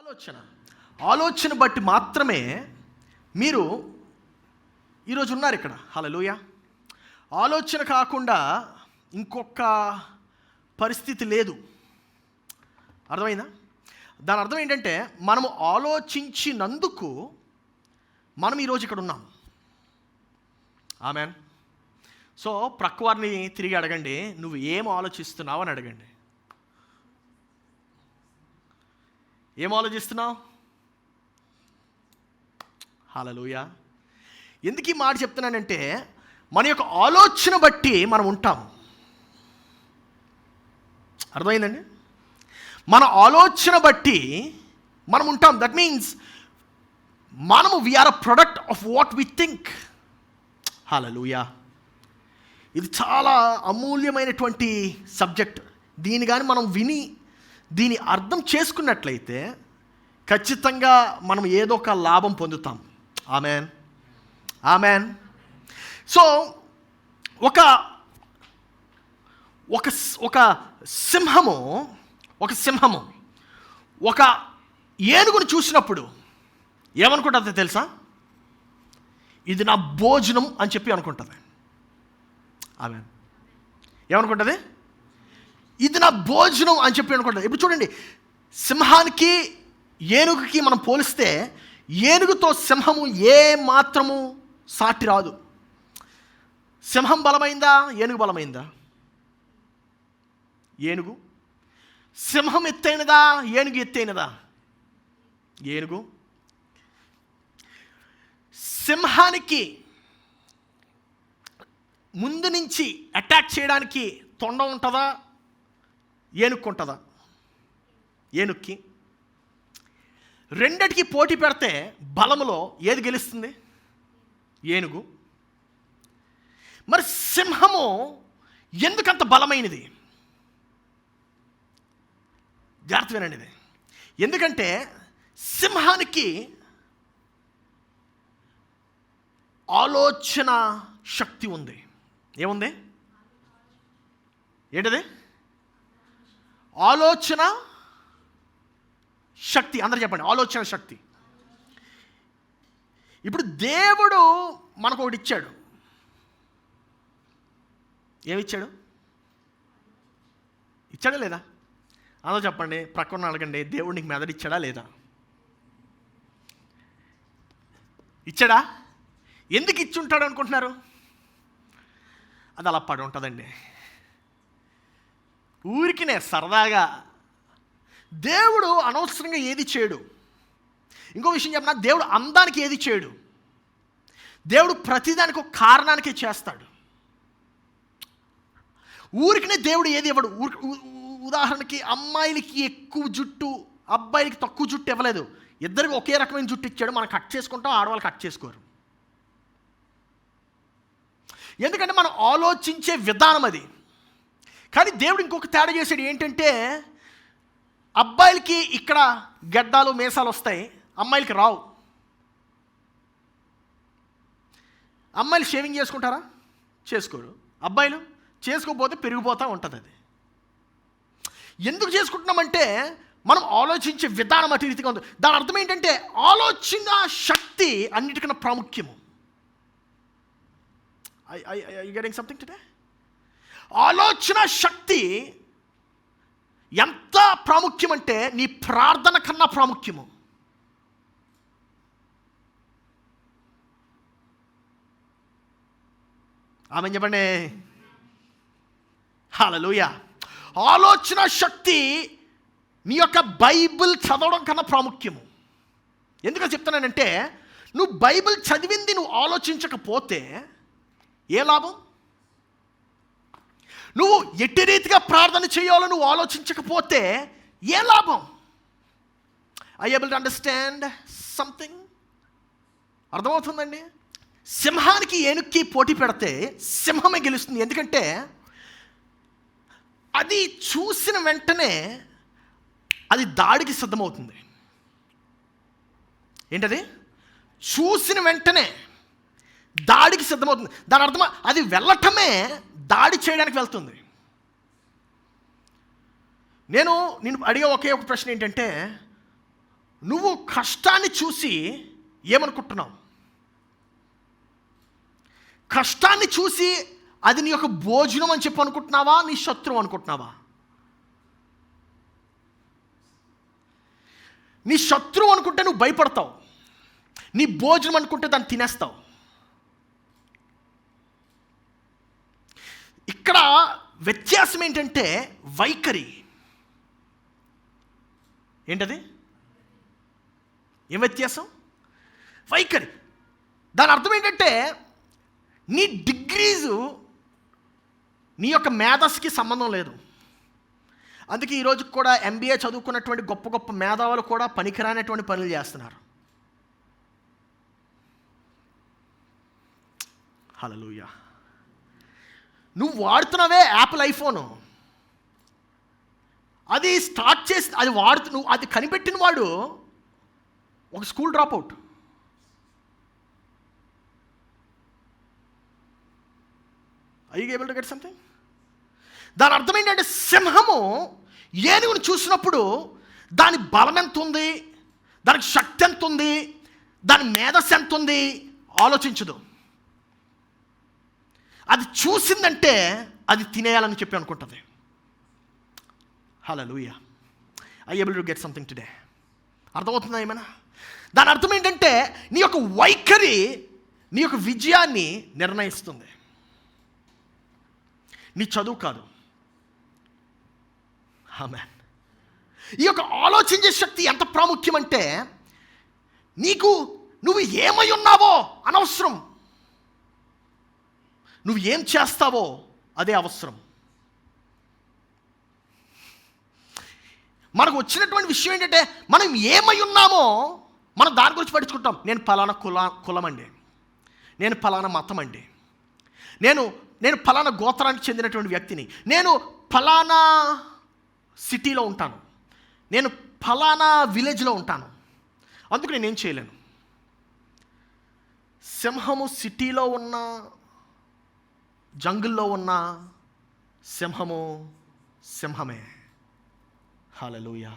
ఆలోచన బట్టి మాత్రమే మీరు ఈరోజు ఉన్నారు ఇక్కడ. హల్లెలూయా. ఆలోచన కాకుండా ఇంకొక పరిస్థితి లేదు. అర్థమైందా? దాని అర్థం ఏంటంటే మనము ఆలోచించినందుకు మనం ఈరోజు ఇక్కడ ఉన్నాం. ఆమెన్. సో ప్రక్కవారిని తిరిగి అడగండి, నువ్వు ఏం ఆలోచిస్తున్నావు అని అడగండి. ఏం ఆలోచిస్తున్నావు? హల్లెలూయా. ఎందుకు ఈ మాట చెప్తున్నానంటే మన యొక్క ఆలోచన బట్టి మనం ఉంటాం. అర్థమైందండి? మన ఆలోచన బట్టి మనం ఉంటాం. దట్ మీన్స్ మనము we are a product of what we think. Hallelujah. ఇది చాలా అమూల్యమైనటువంటి సబ్జెక్ట్. దీని కానీ మనం విని దీని అర్థం చేసుకున్నట్లయితే ఖచ్చితంగా మనం ఏదో ఒక లాభం పొందుతాం. Amen, amen. సో ఒక ఒక ఒక సింహము ఒక ఏనుగును చూసినప్పుడు ఏమనుకుంటుంది తెలుసా? ఇది నా భోజనం అని చెప్పి అనుకుంటుంది. ఆమెన్. ఏమనుకుంటుంది? ఇది నా భోజనం అని చెప్పి అనుకుంటుంది. ఇప్పుడు చూడండి, సింహానికి ఏనుగుకి మనం పోలిస్తే ఏనుగుతో సింహము ఏ మాత్రము సాటి రాదు. సింహం బలమైందా? ఏనుగు బలమైందా? ఏనుగు. సింహం ఎత్తైనదా? ఏనుగు ఎత్తైనదా? ఏనుగు. సింహానికి ముందు నుంచి అటాక్ చేయడానికి తొండం ఉంటుందా? ఏనుగుకు ఉంటుందా? ఏనుగుకి. రెండిటికి పోటీ పెడితే బలములో ఏది గెలుస్తుంది? ఏనుగు. మరి సింహము ఎందుకంత బలమైనది? జాగ్రత్త వినండి ఇది. ఎందుకంటే సింహానికి ఆలోచన శక్తి ఉంది. ఏముంది? ఏంటది? ఆలోచన శక్తి. అందరూ చెప్పండి, ఆలోచన శక్తి. ఇప్పుడు దేవుడు మనకు ఒకటి ఇచ్చాడు. ఏమిచ్చాడు? ఇచ్చాడా లేదా? అందరూ చెప్పండి, ప్రక్కన అడగండి, దేవుడు నీకు మెదడు ఇచ్చాడా లేదా? ఇచ్చాడా? ఎందుకు ఇచ్చి ఉంటాడు అనుకుంటున్నారు? అది అలా పడి ఉంటుందండి, ఊరికినే సరదాగా. దేవుడు అనవసరంగా ఏది చేయడు. ఇంకో విషయం చెప్పిన, దేవుడు అందానికి ఏది చేయడు. దేవుడు ప్రతిదానికి ఒక కారణానికే చేస్తాడు. ఊరికినే దేవుడు ఏది ఇవ్వడు. ఉదాహరణకి అమ్మాయిలకి ఎక్కువ జుట్టు, అబ్బాయిలకి తక్కువ జుట్టు ఇవ్వలేదు. ఇద్దరికి ఒకే రకమైన జుట్టు ఇచ్చాడు. మనం కట్ చేసుకుంటాం, ఆడవాళ్ళు కట్ చేసుకోరు. ఎందుకంటే మనం ఆలోచించే విధానం అది. కానీ దేవుడు ఇంకొక తేడా చేశాడు. ఏంటంటే అబ్బాయిలకి ఇక్కడ గడ్డాలు మీసాలు వస్తాయి, అమ్మాయిలకి రావు. అమ్మాయిలు షేవింగ్ చేసుకుంటారా? చేసుకోరు. అబ్బాయిలు చేసుకోకపోతే పెరిగిపోతూ ఉంటుంది. అది ఎందుకు చేసుకుంటున్నామంటే మనం ఆలోచించే విధానం అటు రీతిగా ఉంది. దాని అర్థం ఏంటంటే ఆలోచన శక్తి అన్నిటికన్నా ప్రాముఖ్యము. I getting something today? ఆలోచన శక్తి ఎంత ప్రాముఖ్యం అంటే నీ ప్రార్థన కన్నా ప్రాముఖ్యము. ఆమె చెప్పండి. హల్లెలూయా. ఆలోచన శక్తి నీ యొక్క బైబిల్ చదవడం కన్నా ప్రాముఖ్యము. ఎందుకని చెప్తున్నానంటే నువ్వు బైబిల్ చదివింది నువ్వు ఆలోచించకపోతే ఏ లాభం? నువ్వు ఎట్టి రీతిగా ప్రార్థన చేయాలో నువ్వు ఆలోచించకపోతే ఏ లాభం? I able to understand something? అర్థమవుతుందండి? సింహానికి ఏనుగుకి పోటీ పెడితే సింహమే గెలుస్తుంది. ఎందుకంటే అది చూసిన వెంటనే అది దాడికి సిద్ధమవుతుంది. ఏంటది? చూసిన వెంటనే దాడికి సిద్ధమవుతుంది. దాని అర్థం అది వెళ్ళటమే దాడి చేయడానికి వెళ్తుంది. నేను అడిగే ఒకే ఒక ప్రశ్న ఏంటంటే, నువ్వు కష్టాన్ని చూసి ఏమనుకుంటున్నావు? కష్టాన్ని చూసి అది నీ యొక్క భోజనం అని చెప్పి అనుకుంటున్నావా, నీ శత్రువు అనుకుంటున్నావా? నీ శత్రువు అనుకుంటే నువ్వు భయపడతావు, నీ భోజనం అనుకుంటే దాన్ని తినేస్తావు. ఇక్కడ వ్యత్యాసం ఏంటంటే వైఖరి. ఏంటది? ఏం వ్యత్యాసం? వైఖరి. దాని అర్థం ఏంటంటే నీ డిగ్రీజు నీ యొక్క మేధస్సుకి సంబంధం లేదు. అందుకే ఈరోజు కూడా MBA చదువుకున్నటువంటి గొప్ప గొప్ప మేధావులు కూడా పనికిరానటువంటి పనులు చేస్తున్నారు. హల్లెలూయా. నువ్వు వాడుతున్నావే యాపిల్ ఐఫోను, అది స్టార్ట్ చేసి అది నువ్వు అది కనిపెట్టిన వాడు ఒక school drop out. I you able to get something? దాని అర్థం ఏంటంటే సింహము ఏనుగును చూసినప్పుడు దాని బలం ఎంత ఉంది, దానికి శక్తి ఎంత ఉంది, దాని మేధస్సు ఎంత ఉంది ఆలోచించదు. అది చూసిందంటే అది తినేయాలని చెప్పి అనుకుంటుంది. Hallelujah. I able to get something today? అర్థమవుతుందా ఏమైనా? దాని అర్థం ఏంటంటే నీ యొక్క వైఖరి నీ యొక్క విజయాన్ని నిర్ణయిస్తుంది, నీ చదువు కాదు. ఆమేన్. ఈ యొక్క ఆలోచించే శక్తి ఎంత ప్రాముఖ్యమంటే నువ్వు ఏమై ఉన్నావో అనవసరం, నువ్వు ఏం చేస్తావో అదే అవసరం. మనకు వచ్చినటువంటి విషయం ఏంటంటే మనం ఏమై ఉన్నామో మనం దాని గురించి పట్టించుకుంటాం. నేను ఫలానా కులం అండి, నేను ఫలానా మతం అండి, నేను ఫలానా గోత్రానికి చెందినటువంటి వ్యక్తిని, నేను ఫలానా సిటీలో ఉంటాను, నేను ఫలానా విలేజ్లో ఉంటాను, అందుకు నేనేం చేయలేను. సింహము సిటీలో ఉన్న, జంగుల్లో ఉన్న సింహమే. Hallelujah.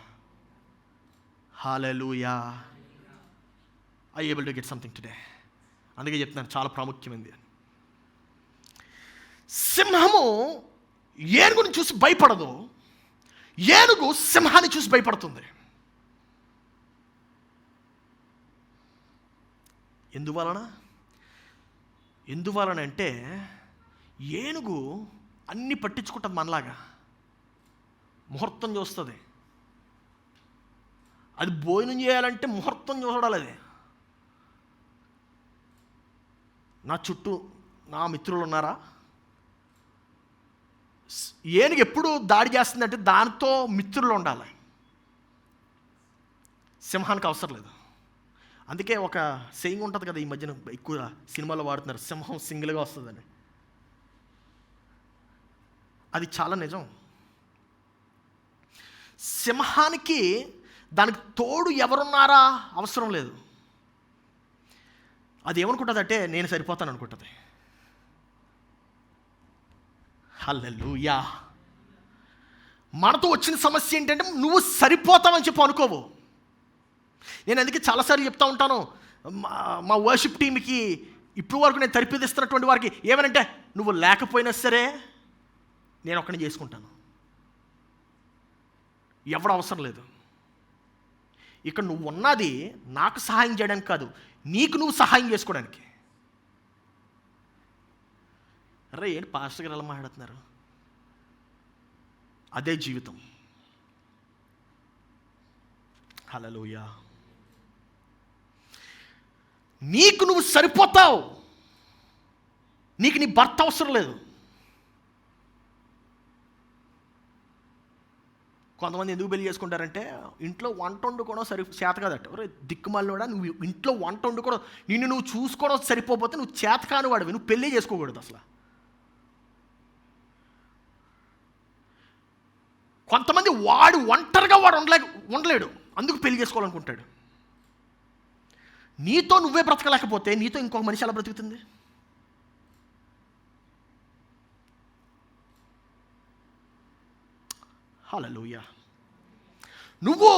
Hallelujah. I able to get something today? అందుకే చెప్తున్నాను, చాలా ప్రాముఖ్యమైనది. సింహము ఏనుగుని చూసి భయపడదు, ఏనుగు సింహాన్ని చూసి భయపడుతుంది. ఎందువలన అంటే ఏనుగు అన్ని పట్టించుకుంటుంది మనలాగా. ముహూర్తం చూస్తుంది. అది భోజనం చేయాలంటే ముహూర్తం చూడాలి. అది నా చుట్టూ నా మిత్రులు ఉన్నారా? ఏనుగు ఎప్పుడు దాడి చేస్తుందంటే దానితో మిత్రులు ఉండాలి, సింహానికి అవసరం లేదు. అందుకే ఒక సెయింగ్ ఉంటుంది కదా, ఈ మధ్యన ఎక్కువ సినిమాలో వాడుతున్నారు, సింహం సింగిల్గా వస్తుందని. అది చాలా నిజం. సింహానికి దానికి తోడు ఎవరున్నారా అవసరం లేదు. అది ఏమనుకుంటుంది అంటే నేను సరిపోతాను అనుకుంటుంది. హల్లెలూయా. మనతో వచ్చిన సమస్య ఏంటంటే నువ్వు సరిపోతావని చెప్పి అనుకోవు. నేను అందుకే చాలాసార్లు చెప్తా ఉంటాను, మా వర్షిప్ టీమ్కి ఇప్పుడు వరకు నేను తరిపిదిస్తున్నటువంటి వారికి ఏమనంటే, నువ్వు లేకపోయినా సరే నేను ఒక్కడిని చేసుకుంటాను, ఎవడు అవసరం లేదు. ఇక్కడ నువ్వు ఉన్నది నాకు సహాయం చేయడానికి కాదు, నీకు నువ్వు సహాయం చేసుకోవడానికి. అరే ఏంటి పాస్టర్ గారు ఎలా మాట్లాడుతున్నారు? అదే జీవితం. హల్లెలూయా. నీకు నువ్వు సరిపోతావు, నీకు నీ భర్త అవసరం లేదు. కొంతమంది ఎందుకు పెళ్లి చేసుకుంటారంటే ఇంట్లో వంట వండుకోవడం చేత కాదట. ఎవరో దిక్కుమాలినోడా, నువ్వు ఇంట్లో వంట వండుకోవడం, నిన్ను నువ్వు చూసుకోవడం సరిపోతే నువ్వు చేత కాని వాడివి, నువ్వు పెళ్ళి చేసుకోకూడదు అసలు. కొంతమంది వాడు ఒంటరిగా ఉండలేడు, అందుకు పెళ్లి చేసుకోవాలనుకుంటాడు. నీతో నువ్వే బ్రతకలేకపోతే నీతో ఇంకొక మనిషి ఎలా బ్రతుకుతుంది? హల్లెలూయా. నువ్వు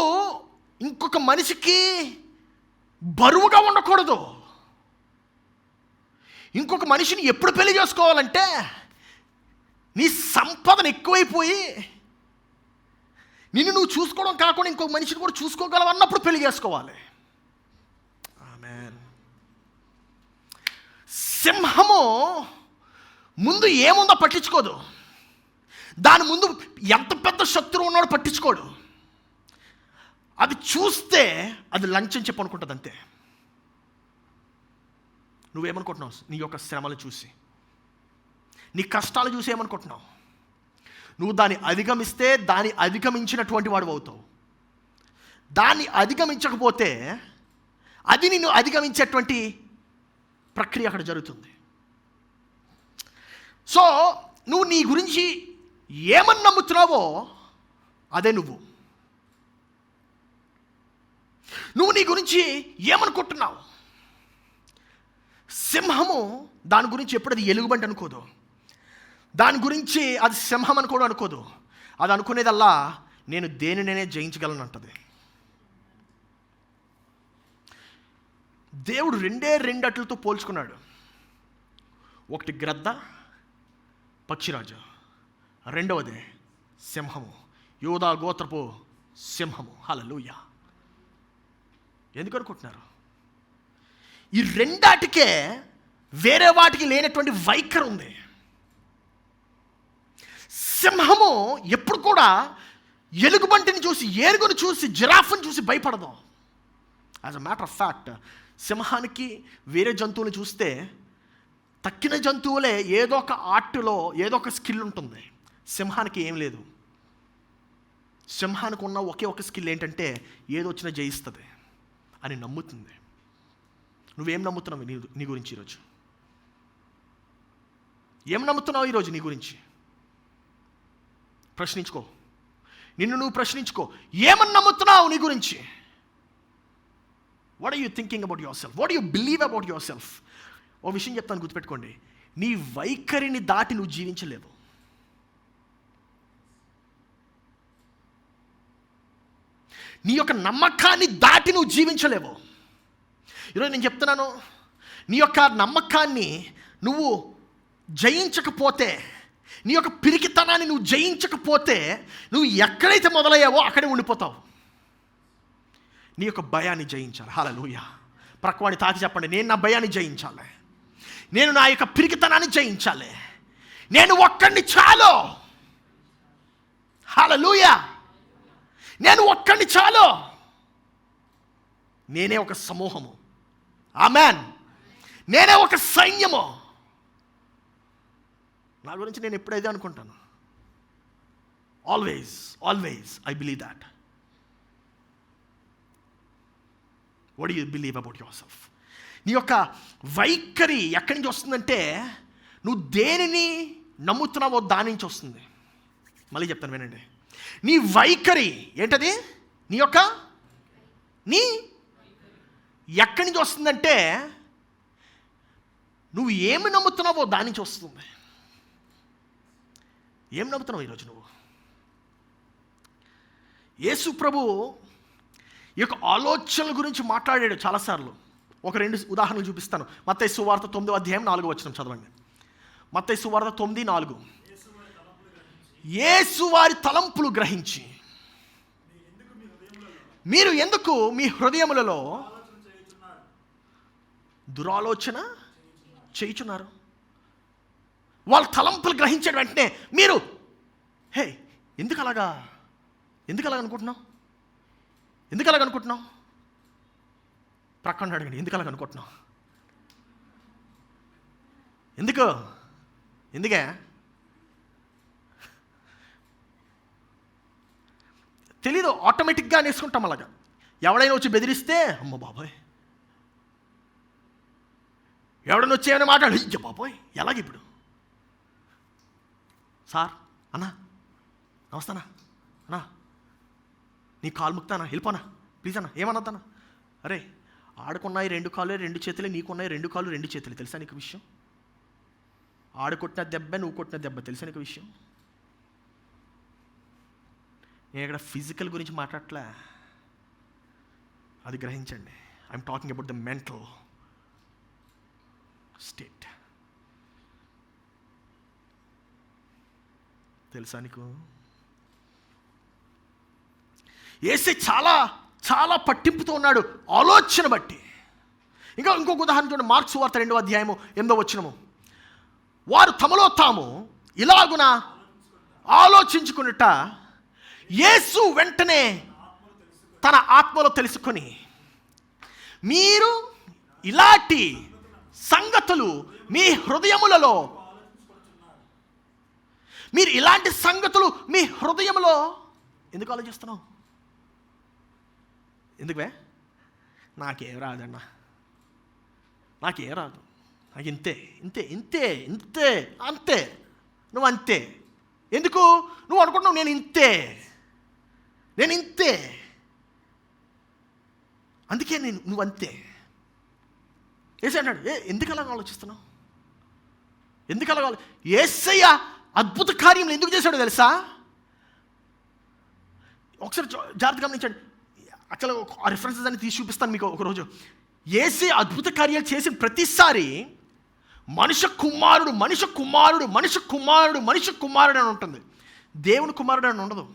ఇంకొక మనిషికి బరువుగా ఉండకూడదు. ఇంకొక మనిషిని ఎప్పుడు పెళ్లి చేసుకోవాలంటే నీ సంపదను ఎక్కువైపోయి నిన్ను నువ్వు చూసుకోవడం కాకుండా ఇంకొక మనిషిని కూడా చూసుకోగలవన్నప్పుడు పెళ్లి చేసుకోవాలి. ఆమేన్. సింహము ముందు ఏముందో పట్టించుకోదు. దాని ముందు ఎంత పెద్ద శత్రువు ఉన్నాడో పట్టించుకోడు. అది చూస్తే అది లంచం చెప్పు అనుకుంటుంది అంతే. నువ్వేమనుకుంటున్నావు? నీ యొక్క శ్రమలు చూసి, నీ కష్టాలు చూసి ఏమనుకుంటున్నావు? నువ్వు దాన్ని అధిగమిస్తే దాన్ని అధిగమించినటువంటి వాడు అవుతావు. దాన్ని అధిగమించకపోతే అది నిన్ను అధిగమించేటువంటి ప్రక్రియ అక్కడ జరుగుతుంది. సో నువ్వు నీ గురించి ఏమని నమ్ముతున్నావో అదే నువ్వు. నువ్వు నీ గురించి ఏమనుకుంటున్నావు? సింహము దాని గురించి ఎప్పుడు అది ఎలుగుబంటి అనుకోదు. దాని గురించి అది సింహం అని కూడా అనుకోదు. అది అనుకునేదల్లా నేను దేనినే జయించగలను అంటది. దేవుడు రెండు అట్లతో పోల్చుకున్నాడు. ఒకటి గ్రద్ద, పక్షిరాజు, రెండవది సింహము, యూదా గోత్రపు సింహము. హల్లెలూయా. ఎందుకు అనుకుంటున్నారు? ఈ రెండాటికే వేరే వాటికి లేనటువంటి వైఖరి ఉంది. సింహము ఎప్పుడు కూడా ఎలుగుబంటిని చూసి, ఏనుగును చూసి, జిరాఫ్ని చూసి భయపడదు. As a matter of fact, సింహానికి వేరే జంతువులు చూస్తే తక్కిన జంతువులే ఏదో ఒక ఆర్ట్లో ఏదో ఒక స్కిల్ ఉంటుంది. సింహానికి ఏం లేదు. సింహానికి ఉన్న ఒకే ఒక స్కిల్ ఏంటంటే ఏదో వచ్చినా జయిస్తుంది అని నమ్ముతుంది. నువ్వేం నమ్ముతున్నావు నీ గురించి ఈరోజు? ఏం నమ్ముతున్నావు ఈరోజు నీ గురించి? ప్రశ్నించుకో. నిన్ను నువ్వు ప్రశ్నించుకో. ఏమని నమ్ముతున్నావు నీ గురించి? What are you thinking about yourself? What you believe about yourself? ఓ విషయం చెప్తాను, గుర్తుపెట్టుకోండి. నీ వైఖరిని దాటి నువ్వు జీవించలేవు. నీ యొక్క నమ్మకాన్ని దాటి నువ్వు జీవించలేవు. ఈరోజు నేను చెప్తున్నాను, నీ యొక్క నమ్మకాన్ని నువ్వు జయించకపోతే, నీ యొక్క పిరికితనాన్ని నువ్వు జయించకపోతే, నువ్వు ఎక్కడైతే మొదలయ్యావో అక్కడే ఉండిపోతావు. నీ యొక్క భయాన్ని జయించాలి. హల్లెలూయా. ప్రక్కవాడిని తాకి చెప్పండి, నేను నా భయాన్ని జయించాలి, నేను నా యొక్క పిరికితనాన్ని జయించాలి, నేను ఒక్కడిని చాలు. హల్లెలూయా. నేను ఒక్కడిని చాలు. నేనే ఒక సమూహము. ఆమేన్. నేనే ఒక సైన్యము. నా గురించి నేను ఎప్పుడైతే అనుకుంటాను, always I believe that. What do you believe about your self? నీ యొక్క వైఖరి ఎక్కడి నుంచి వస్తుందంటే, నువ్వు దేనిని నమ్ముతున్నావో దాని నుంచి వస్తుంది. మళ్ళీ చెప్తాను వినండి. నీ వైఖరి ఏంటది? నీ ఎక్కడి నుంచి వస్తుందంటే, నువ్వు ఏమి నమ్ముతున్నావో దాని నుంచి వస్తుంది. ఏం నమ్ముతున్నావు ఈరోజు నువ్వు? యేసు ప్రభు ఈ యొక్క ఆలోచనల గురించి మాట్లాడాడు చాలాసార్లు. ఒక 2 ఉదాహరణలు చూపిస్తాను. మత్తయి సువార్త 9వ అధ్యాయం 4వ వచనం చదవండి. మత్తయి సువార్త 9:4. యేసు వారి తలంపులు గ్రహించి మీరు ఎందుకు మీ హృదయములలో దురాలోచన చేయుచున్నారు? వాళ్ళ తలంపులు గ్రహించిన వెంటనే మీరు ఎందుకు అలాగా అనుకుంటున్నావు? ప్రక్కన అడగండి, ఎందుకు అలాగ అనుకుంటున్నావు? ఎందుకే? తెలీదు, ఆటోమేటిక్గా నేర్చుకుంటాం అలాగా. ఎవడైనా వచ్చి బెదిరిస్తే అమ్మ బాబాయ్, ఎవడైనా వచ్చి ఏమైనా మాట్లాడు, ఇయ్య బాబాయ్ ఎలాగ ఇప్పుడు? సార్, అన్నా నమస్తానా, అన్నా నీ కాలు ముక్తానా, వెళ్ళిపోనా ప్లీజ్ అన్నా, ఏమన్నద్దన్నా? అరే ఆడుకున్నాయి 2 కాళ్ళు 2 చేతులే, నీకున్నాయి 2 కాళ్ళు 2 చేతులు. తెలుసా నీకు విషయం? ఆడు కొట్టిన దెబ్బ, నువ్వు కొట్టిన దెబ్బ. తెలుసా నీకు విషయం? నేను ఇక్కడ ఫిజికల్ గురించి మాట్లాడట్లే. అది గ్రహించండి. I'm talking about the mental state. తెలుసా నీకు? యేసే చాలా చాలా పట్టింపుతో ఉన్నాడు ఆలోచన బట్టి. ఇంకొక ఉదాహరణ చూడండి. మార్కు సువార్త 2వ అధ్యాయము 8వ వచనము. వారు తమలో తాము ఇలాగున ఆలోచించుకున్నట యేసు వెంటనే తన ఆత్మలో తెలుసుకొని, మీరు ఇలాంటి సంగతులు మీ హృదయములలో, మీరు ఇలాంటి సంగతులు మీ హృదయములో ఎందుకు ఆలోచిస్తున్నావు? ఎందుకువే? నాకేం రాదన్నా, నాకేం రాదు, నాకు ఇంతే ఇంతే ఇంతే ఇంతే అంతే, నువ్వు అంతే. ఎందుకు నువ్వు అనుకుంటున్నావు నేను ఇంతే, నేను ఇంతే, అందుకే నువ్వు అంతే. యేసయ్య అన్నాడు, ఎందుకు అలాగ ఆలోచిస్తున్నావు? ఎందుకు అలాగ? యేసయ్య అద్భుత కార్యములు ఎందుకు చేశాడో తెలుసా? ఒకసారి జాగ్రత్తగా గమనించండి. యాక్చువల్గా ఆ రిఫరెన్సెస్ అన్ని తీసి చూపిస్తాను మీకు ఒకరోజు. యేసయ్య అద్భుత కార్యాలు చేసిన ప్రతిసారి మనుష్య కుమారుడు మనుష్య కుమారుడు మనుష్య కుమారుడు మనుష్య కుమారుడు అని ఉంటుంది, దేవుని కుమారుడు అని ఉండదు.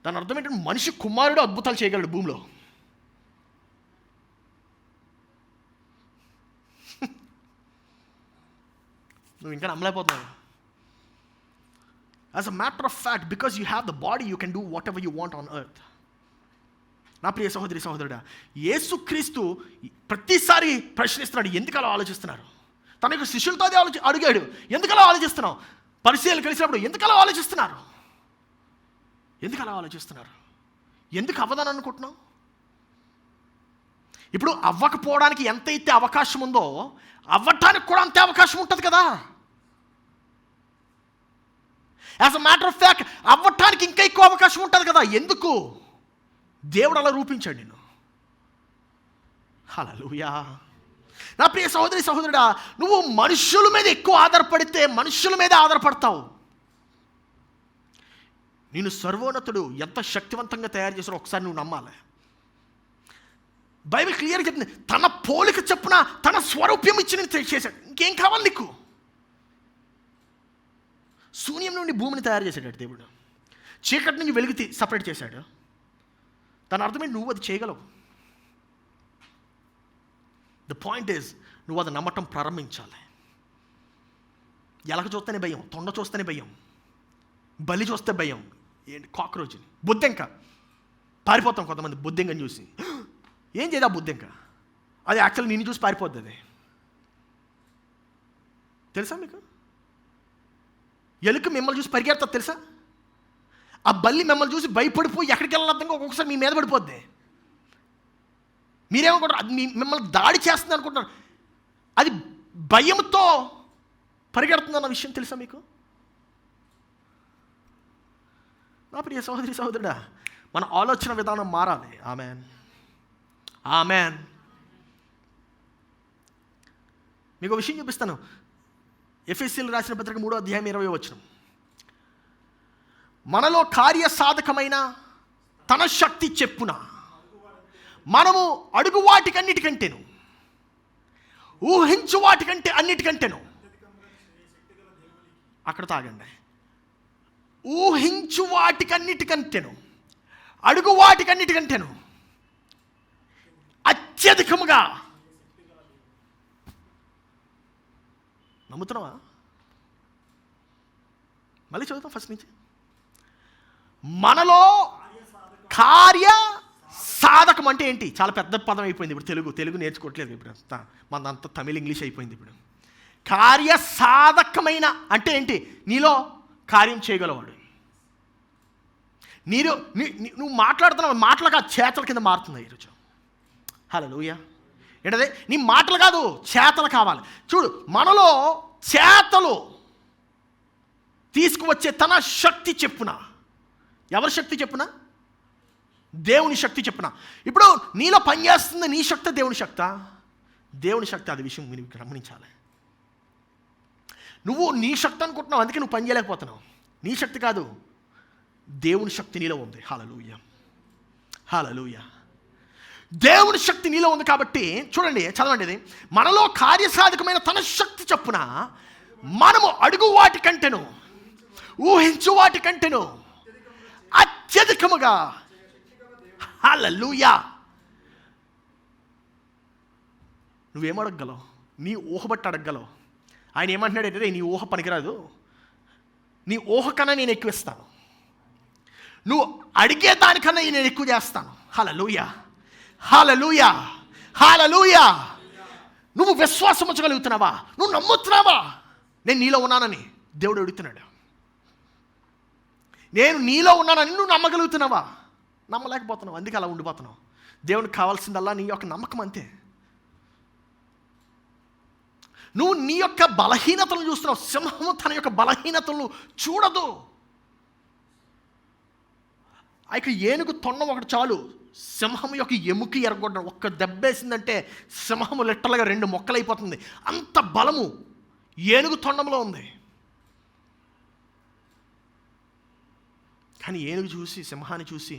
దాని అర్థం ఏంటంటే మనిషి కుమారుడు అద్భుతాలు చేయగలడు భూమిలో. నువ్వు ఇంకా నమ్మలేకపోతున్నావు. As a matter of fact, because you have the body, you can do whatever you want on earth. నా ప్రియ సహోదరి సహోదరుడా, యేసుక్రీస్తు ప్రతిసారి ప్రశ్నిస్తున్నాడు, ఎందుకు అలా ఆలోచిస్తున్నారు? తన యొక్క శిష్యులతో అదే అడిగాడు, ఎందుకు అలా ఆలోచిస్తున్నావు? పరిశీలన కలిసినప్పుడు ఎందుకు అలా ఆలోచిస్తున్నారు? ఎందుకు అలా ఆలోచిస్తున్నారు? ఎందుకు అవ్వదని అనుకుంటున్నావు? ఇప్పుడు అవ్వకపోవడానికి ఎంతైతే అవకాశం ఉందో అవ్వటానికి కూడా అంతే అవకాశం ఉంటుంది కదా. As a matter of fact అవ్వటానికి ఇంకా ఎక్కువ అవకాశం ఉంటుంది కదా. ఎందుకు? దేవుడు అలా రూపించాడు నిన్ను. హల్లెలూయా. నా ప్రియ సహోదరి సహోదరుడా, నువ్వు మనుషుల మీద ఎక్కువ ఆధారపడితే మనుషుల మీద ఆధారపడతావు. నేను సర్వోన్నతుడు ఎంత శక్తివంతంగా తయారు చేశారో ఒకసారి నువ్వు నమ్మాలి. బైబిల్ క్లియర్గా చెప్తుంది, తన పోలిక చెప్పున తన స్వరూప్యం ఇచ్చి నేను చేశాడు. ఇంకేం కావాలి నీకు? శూన్యం నుండి భూమిని తయారు చేశాడు దేవుడు. చీకటి నుంచి వెలుగు సపరేట్ చేశాడు. దాని అర్థమేంటి? నువ్వు అది చేయగలవు. ద పాయింట్ ఈజ్, నువ్వు అది నమ్మటం ప్రారంభించాలి. ఎలక చూస్తేనే భయం, తొండ చూస్తేనే భయం, బలి చూస్తే భయం, ఏంటి కాక్రోచ్ని, బొద్దెంక పారిపోతాం కొంతమంది బొద్దెంకని చూసి. ఏం చేయదా బొద్దెంక? అది యాక్చువల్లీ నిన్ను చూసి పారిపోద్ది. అది తెలుసా మీకు? ఎలుక మిమ్మల్ని చూసి పరిగెడతా తెలుసా? ఆ బల్లి మిమ్మల్ని చూసి భయపడిపోయి ఎక్కడికి వెళ్ళాలంటే ఒక్కొక్కసారి మీ మీద పడిపోద్ది. మీరేమనుకుంటారు? అది మిమ్మల్ని దాడి చేస్తుంది అనుకుంటున్నారు. అది భయంతో పరిగెడుతుందన్న విషయం తెలుసా మీకు? నా ప్రియ సహోదరి సహోదరుడా, మన ఆలోచన విధానం మారాలి. Amen, amen. మీకు విషయం చూపిస్తాను. ఎఫెసీయులకు రాసిన పత్రిక 3వ అధ్యాయం 20వ వచనం. మనలో కార్యసాధకమైన తన శక్తి చెప్పున మనము అడుగు వాటికన్నిటికంటేను, ఊహించు వాటికంటే అన్నిటికంటేను, అక్కడ తాగండి, ఊహించు వాటికన్నిటికంటేను, అడుగు వాటికన్నిటికంటేను అత్యధికముగా. నమ్ముతున్నావా? మళ్ళీ చదువుతాం ఫస్ట్ నుంచి. మనలో కార్య సాధకం అంటే ఏంటి? చాలా పెద్ద పదం అయిపోయింది ఇప్పుడు. తెలుగు నేర్చుకోవట్లేదు ఇప్పుడు, మనంతా తమిళ ఇంగ్లీష్ అయిపోయింది ఇప్పుడు. కార్య సాధకమైన అంటే ఏంటి? నీలో కార్యం చేయగలవాడు. నువ్వు మాట్లాడుతున్నావు, మాటలుగా చేతల కింద మారుతుంది ఈరోజు. హల్లెలూయా. ఏంటదే? నీ మాటలు కాదు, చేతలు కావాలి. చూడు, మనలో చేతలు తీసుకువచ్చే తన శక్తి చెప్పున. ఎవరి శక్తి చెప్పున? దేవుని శక్తి చెప్పున. ఇప్పుడు నీలో పనిచేస్తుంది నీ శక్తి, దేవుని శక్తి? దేవుని శక్తి. అది విషయం మీరు గమనించాలి. నువ్వు నీ శక్తి అనుకుంటున్నావు, అందుకే నువ్వు పని చేయలేకపోతున్నావు. నీ శక్తి కాదు, దేవుని శక్తి నీలో ఉంది. హల్లెలూయా. హల్లెలూయా. దేవుని శక్తి నీలో ఉంది కాబట్టి చూడండి, చదవండి ఇది. మనలో కార్యసాధకమైన తన శక్తి చొప్పున మనము అడుగు వాటి కంటెను, ఊహించు వాటి కంటెను అత్యధికముగా. హల్లెలూయా. నువ్వేమడగలవు? నీ ఊహ బట్టి అడగలవు. ఆయన ఏమంటున్నాడంటే, నీ ఊహ పనికిరాదు, నీ ఊహ కన్నా నేను ఎక్కువ ఇస్తాను, నువ్వు అడిగే దానికన్నా నేను ఎక్కువ చేస్తాను. హల్లెలూయా, హల్లెలూయా, హల్లెలూయా. నువ్వు విశ్వాసం ఉంచగలుగుతున్నావా? నువ్వు నమ్ముతున్నావా నేను నీలో ఉన్నానని? దేవుడు అడుగుతున్నాడు. నేను నీలో ఉన్నానని నువ్వు నమ్మగలుగుతున్నావా? నమ్మలేకపోతున్నావు, అందుకే అలా ఉండిపోతున్నావు. దేవునికి కావాల్సిందల్లా నీ యొక్క నమ్మకం అంతే. నువ్వు నీ యొక్క బలహీనతలను చూస్తున్నావు. సింహము తన యొక్క బలహీనతలను చూడదు. ఇక ఏనుగు తొండం ఒకటి చాలు సింహం యొక్క ఎముక ఎరగొట్టడం. ఒక్క దెబ్బేసిందంటే సింహము లిట్టలుగా 2 మొక్కలైపోతుంది. అంత బలము ఏనుగు తొండంలో ఉంది. కానీ ఏనుగు చూసి, సింహాన్ని చూసి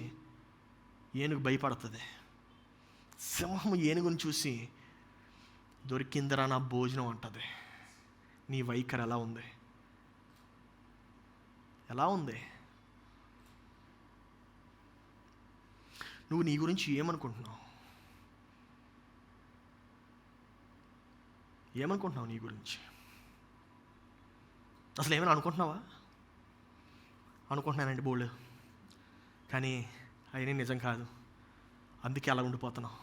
ఏనుగు భయపడుతుంది. సింహం ఏనుగుని చూసి దొరికిందరా నా భోజనం అంటది. నీ వైఖరి ఎలా ఉంది? ఎలా ఉంది? నువ్వు నీ గురించి ఏమనుకుంటున్నావు? ఏమనుకుంటున్నావు నీ గురించి? అసలు ఏమైనా అనుకుంటున్నావా? అనుకుంటున్నానండి బోల్డ్, కానీ అవన్నీ నిజం కాదు, అందుకే అలా ఉండిపోతున్నావు.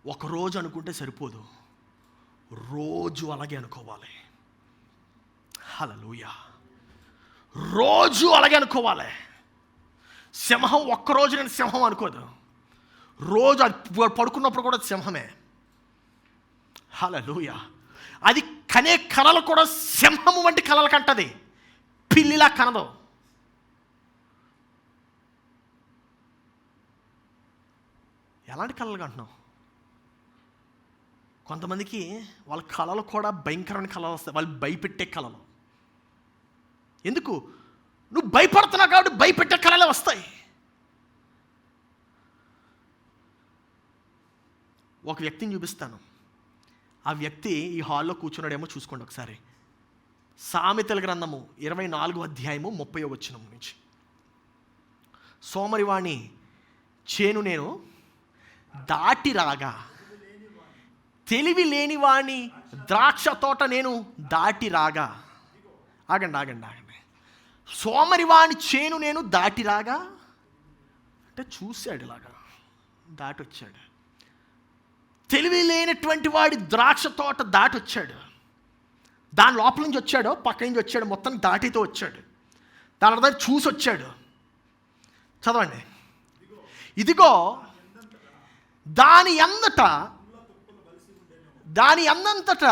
ఒకరోజు అనుకుంటే సరిపోదు, రోజు అలాగే అనుకోవాలి. హల్లెలూయా. రోజు అలాగే అనుకోవాలి. సింహం ఒక్కరోజు నేను సింహం అనుకోదు, రోజు అది పడుకున్నప్పుడు కూడా సింహమే. హల్లెలూయా. అది కనే కలలు కూడా సింహము వంటి కలలు కంటది, పిల్లిలా కనదు. ఎలాంటి కలలు కంటున్నావు? కొంతమందికి వాళ్ళ కళలు కూడా భయంకరమైన కళలు వస్తాయి, వాళ్ళు భయపెట్టే కళలు. ఎందుకు? నువ్వు భయపడుతున్నావు కాబట్టి భయపెట్టే కళలే వస్తాయి. ఒక వ్యక్తిని చూపిస్తాను. ఆ వ్యక్తి ఈ హాల్లో కూర్చున్నాడేమో చూసుకోండి ఒకసారి. సామెతల గ్రంథము 24వ అధ్యాయము 30వ వచనం నుంచి. సోమరివాణి చేను నేను దాటి రాగా, తెలివి లేనివాణి ద్రాక్ష తోట నేను దాటి రాగా. ఆగండి ఆగండి ఆగండి. సోమరివాణి చేను నేను దాటి రాగా అంటే చూశాడు, ఇలాగా దాటి వచ్చాడు. తెలివి లేనటువంటి వాడి ద్రాక్ష తోట దాటి వచ్చాడు. దాని లోపల నుంచి వచ్చాడో పక్క నుంచి వచ్చాడు, మొత్తం దాటితో వచ్చాడు. దాని అర్థం చూసి వచ్చాడు. చదవండి. ఇదిగో దాని అందంతట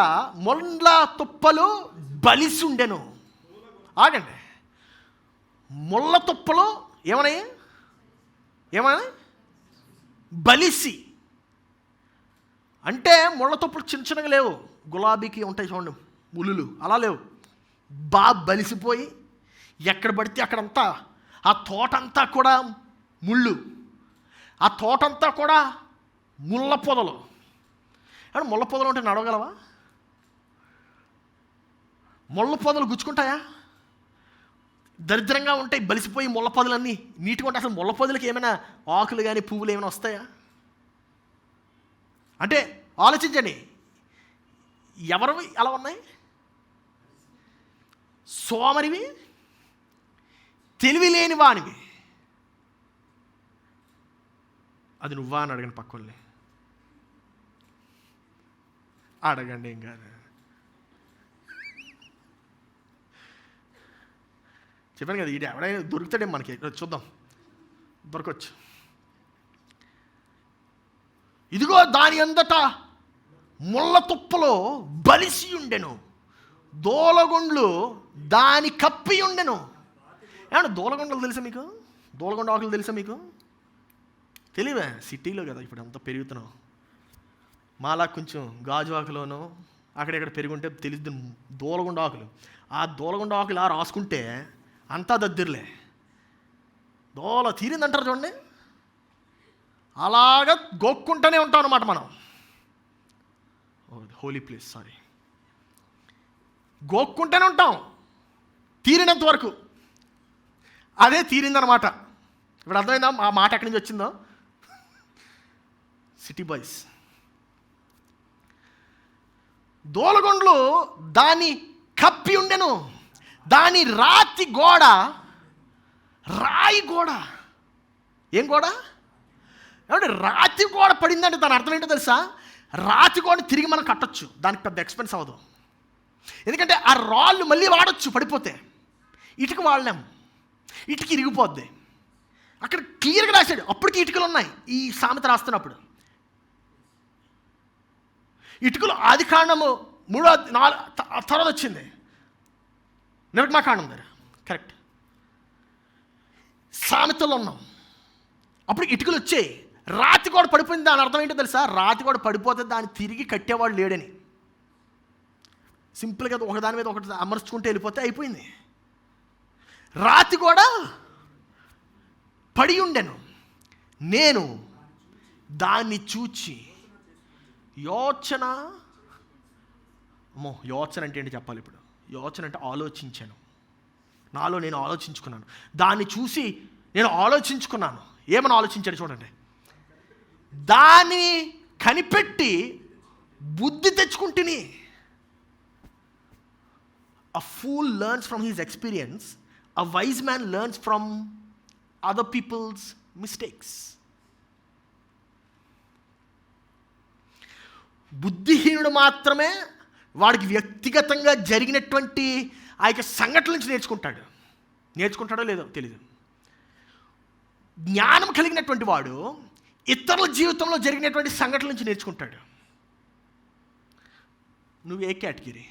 ముళ్ళ తుప్పలు బలిసి ఉండెను. ఆగండి. ముళ్ళ తుప్పలు ఏమన్నాయి? బలిసి. అంటే ముళ్ళ తుప్పలు చిన్న చిన్నగా లేవు, గులాబీకి ఉంటాయి చూడండి ముళ్ళు, అలా లేవు. బాగా బలిసిపోయి ఎక్కడ పడితే అక్కడంతా ఆ తోటంతా కూడా ముళ్ళు, ఆ తోటంతా కూడా ముళ్ళ పొదలు. అంటే ముళ్ళ పొదలు ఉంటే నడవగలవా? ముళ్ళ పొదలు గుచ్చుకుంటాయా? దరిద్రంగా ఉంటాయి, బలిసిపోయి ముళ్ళ పొదలన్నీ. నీట్గా ఉంటాయి. అసలు ముళ్ళ పొదలకి ఏమైనా ఆకులు కానీ పువ్వులు ఏమైనా వస్తాయా? అంటే ఆలోచించండి, ఎవరివి అలా ఉన్నాయి? సోమరివి, తెలివి లేని వానివి. అది నువ్వా అని అడగండి పక్కల్ని. అడగండి, ఏం కాదు. చెప్పాను కదా, ఇది ఎవడైనా దొరుకుతాడే మనకి. చూద్దాం, దొరకవచ్చు. ఇదిగో దాని అంతటా ముళ్ళ తుప్పలో బలిసి ఉండెను, దూలగుండ్లు దాని కప్పి ఉండెను. ఏమన్నా దూలగుండలు తెలుసా మీకు? దూలగుండ ఆకులు తెలుసా మీకు? తెలియవా? సిటీలో కదా ఇప్పుడు అంతా పెరుగుతున్నాం. మాలా కొంచెం గాజు ఆకులోనో అక్కడెక్కడ పెరుగుంటే తెలియదు దూలగుండ ఆకులు. ఆ దూలగుండ ఆకులు ఆ రాసుకుంటే అంతా దద్దిర్లే. దోల తీరిందంటారు చూడండి, అలాగా గోక్కుంటూనే ఉంటాం అన్నమాట మనం. హోలీ ప్లేస్, సారీ, గోక్కుంటూనే ఉంటాం తీరినంత వరకు. అదే తీరిందనమాట. ఇప్పుడు అర్థమైందా ఆ మాట ఎక్కడి నుంచి వచ్చిందో? City boys. దోలగొండలు దాని కప్పి ఉండెను, దాని రాతి గోడ, రాయి గోడ. ఏం గోడ? ఏమంటే రాతి గోడ పడిందంటే దాని అర్థం ఏంటో తెలుసా? రాతి గోడ తిరిగి మనం కట్టొచ్చు, దానికి పెద్ద ఎక్స్పెన్స్ అవ్వదు. ఎందుకంటే ఆ రాళ్ళు మళ్ళీ వాడచ్చు పడిపోతే. ఇటుక వాడలేం, ఇటుక ఇరిగిపోద్ది. అక్కడ క్లియర్గా రాశాడు, అప్పటికి ఇటుకలు ఉన్నాయి ఈ సామెత రాస్తున్నప్పుడు. ఇటుకలు ఆది కాండము 3-4 తర్వాత వచ్చింది, నిర్గమాకాండం దగ్గర, కరెక్ట్. సామెతల్లో ఉన్నాం, అప్పుడు ఇటుకలు వచ్చాయి. రాతి కూడా పడిపోయింది, దాని అర్థం ఏంటో తెలుసా? రాతి కూడా పడిపోతే దాన్ని తిరిగి కట్టేవాడు లేడని. సింపుల్గా ఒకదాని మీద ఒకటి అమర్చుకుంటే వెళ్ళిపోతే అయిపోయింది. రాతి కూడా పడి ఉండెను, నేను దాన్ని చూచి యోచన. యోచన అంటే ఏంటి చెప్పాలి ఇప్పుడు? యోచన అంటే ఆలోచించాను, నాలో నేను ఆలోచించుకున్నాను. దాన్ని చూసి నేను ఆలోచించుకున్నాను. ఏమని ఆలోచించాడు చూడండి. దాన్ని కనిపెట్టి బుద్ధి తెచ్చుకుంటుని. A fool learns from his experience, a wise man learns from other people's mistakes. బుద్ధిహీనుడు మాత్రమే వాడికి వ్యక్తిగతంగా జరిగినటువంటి ఆ యొక్క సంఘటనల నుంచి నేర్చుకుంటాడో లేదో తెలీదు. జ్ఞానం కలిగినటువంటి వాడు ఇతరుల జీవితంలో జరిగినటువంటి సంఘటనల నుంచి నేర్చుకుంటాడు. నువ్వు ఏ కేటగిరీ?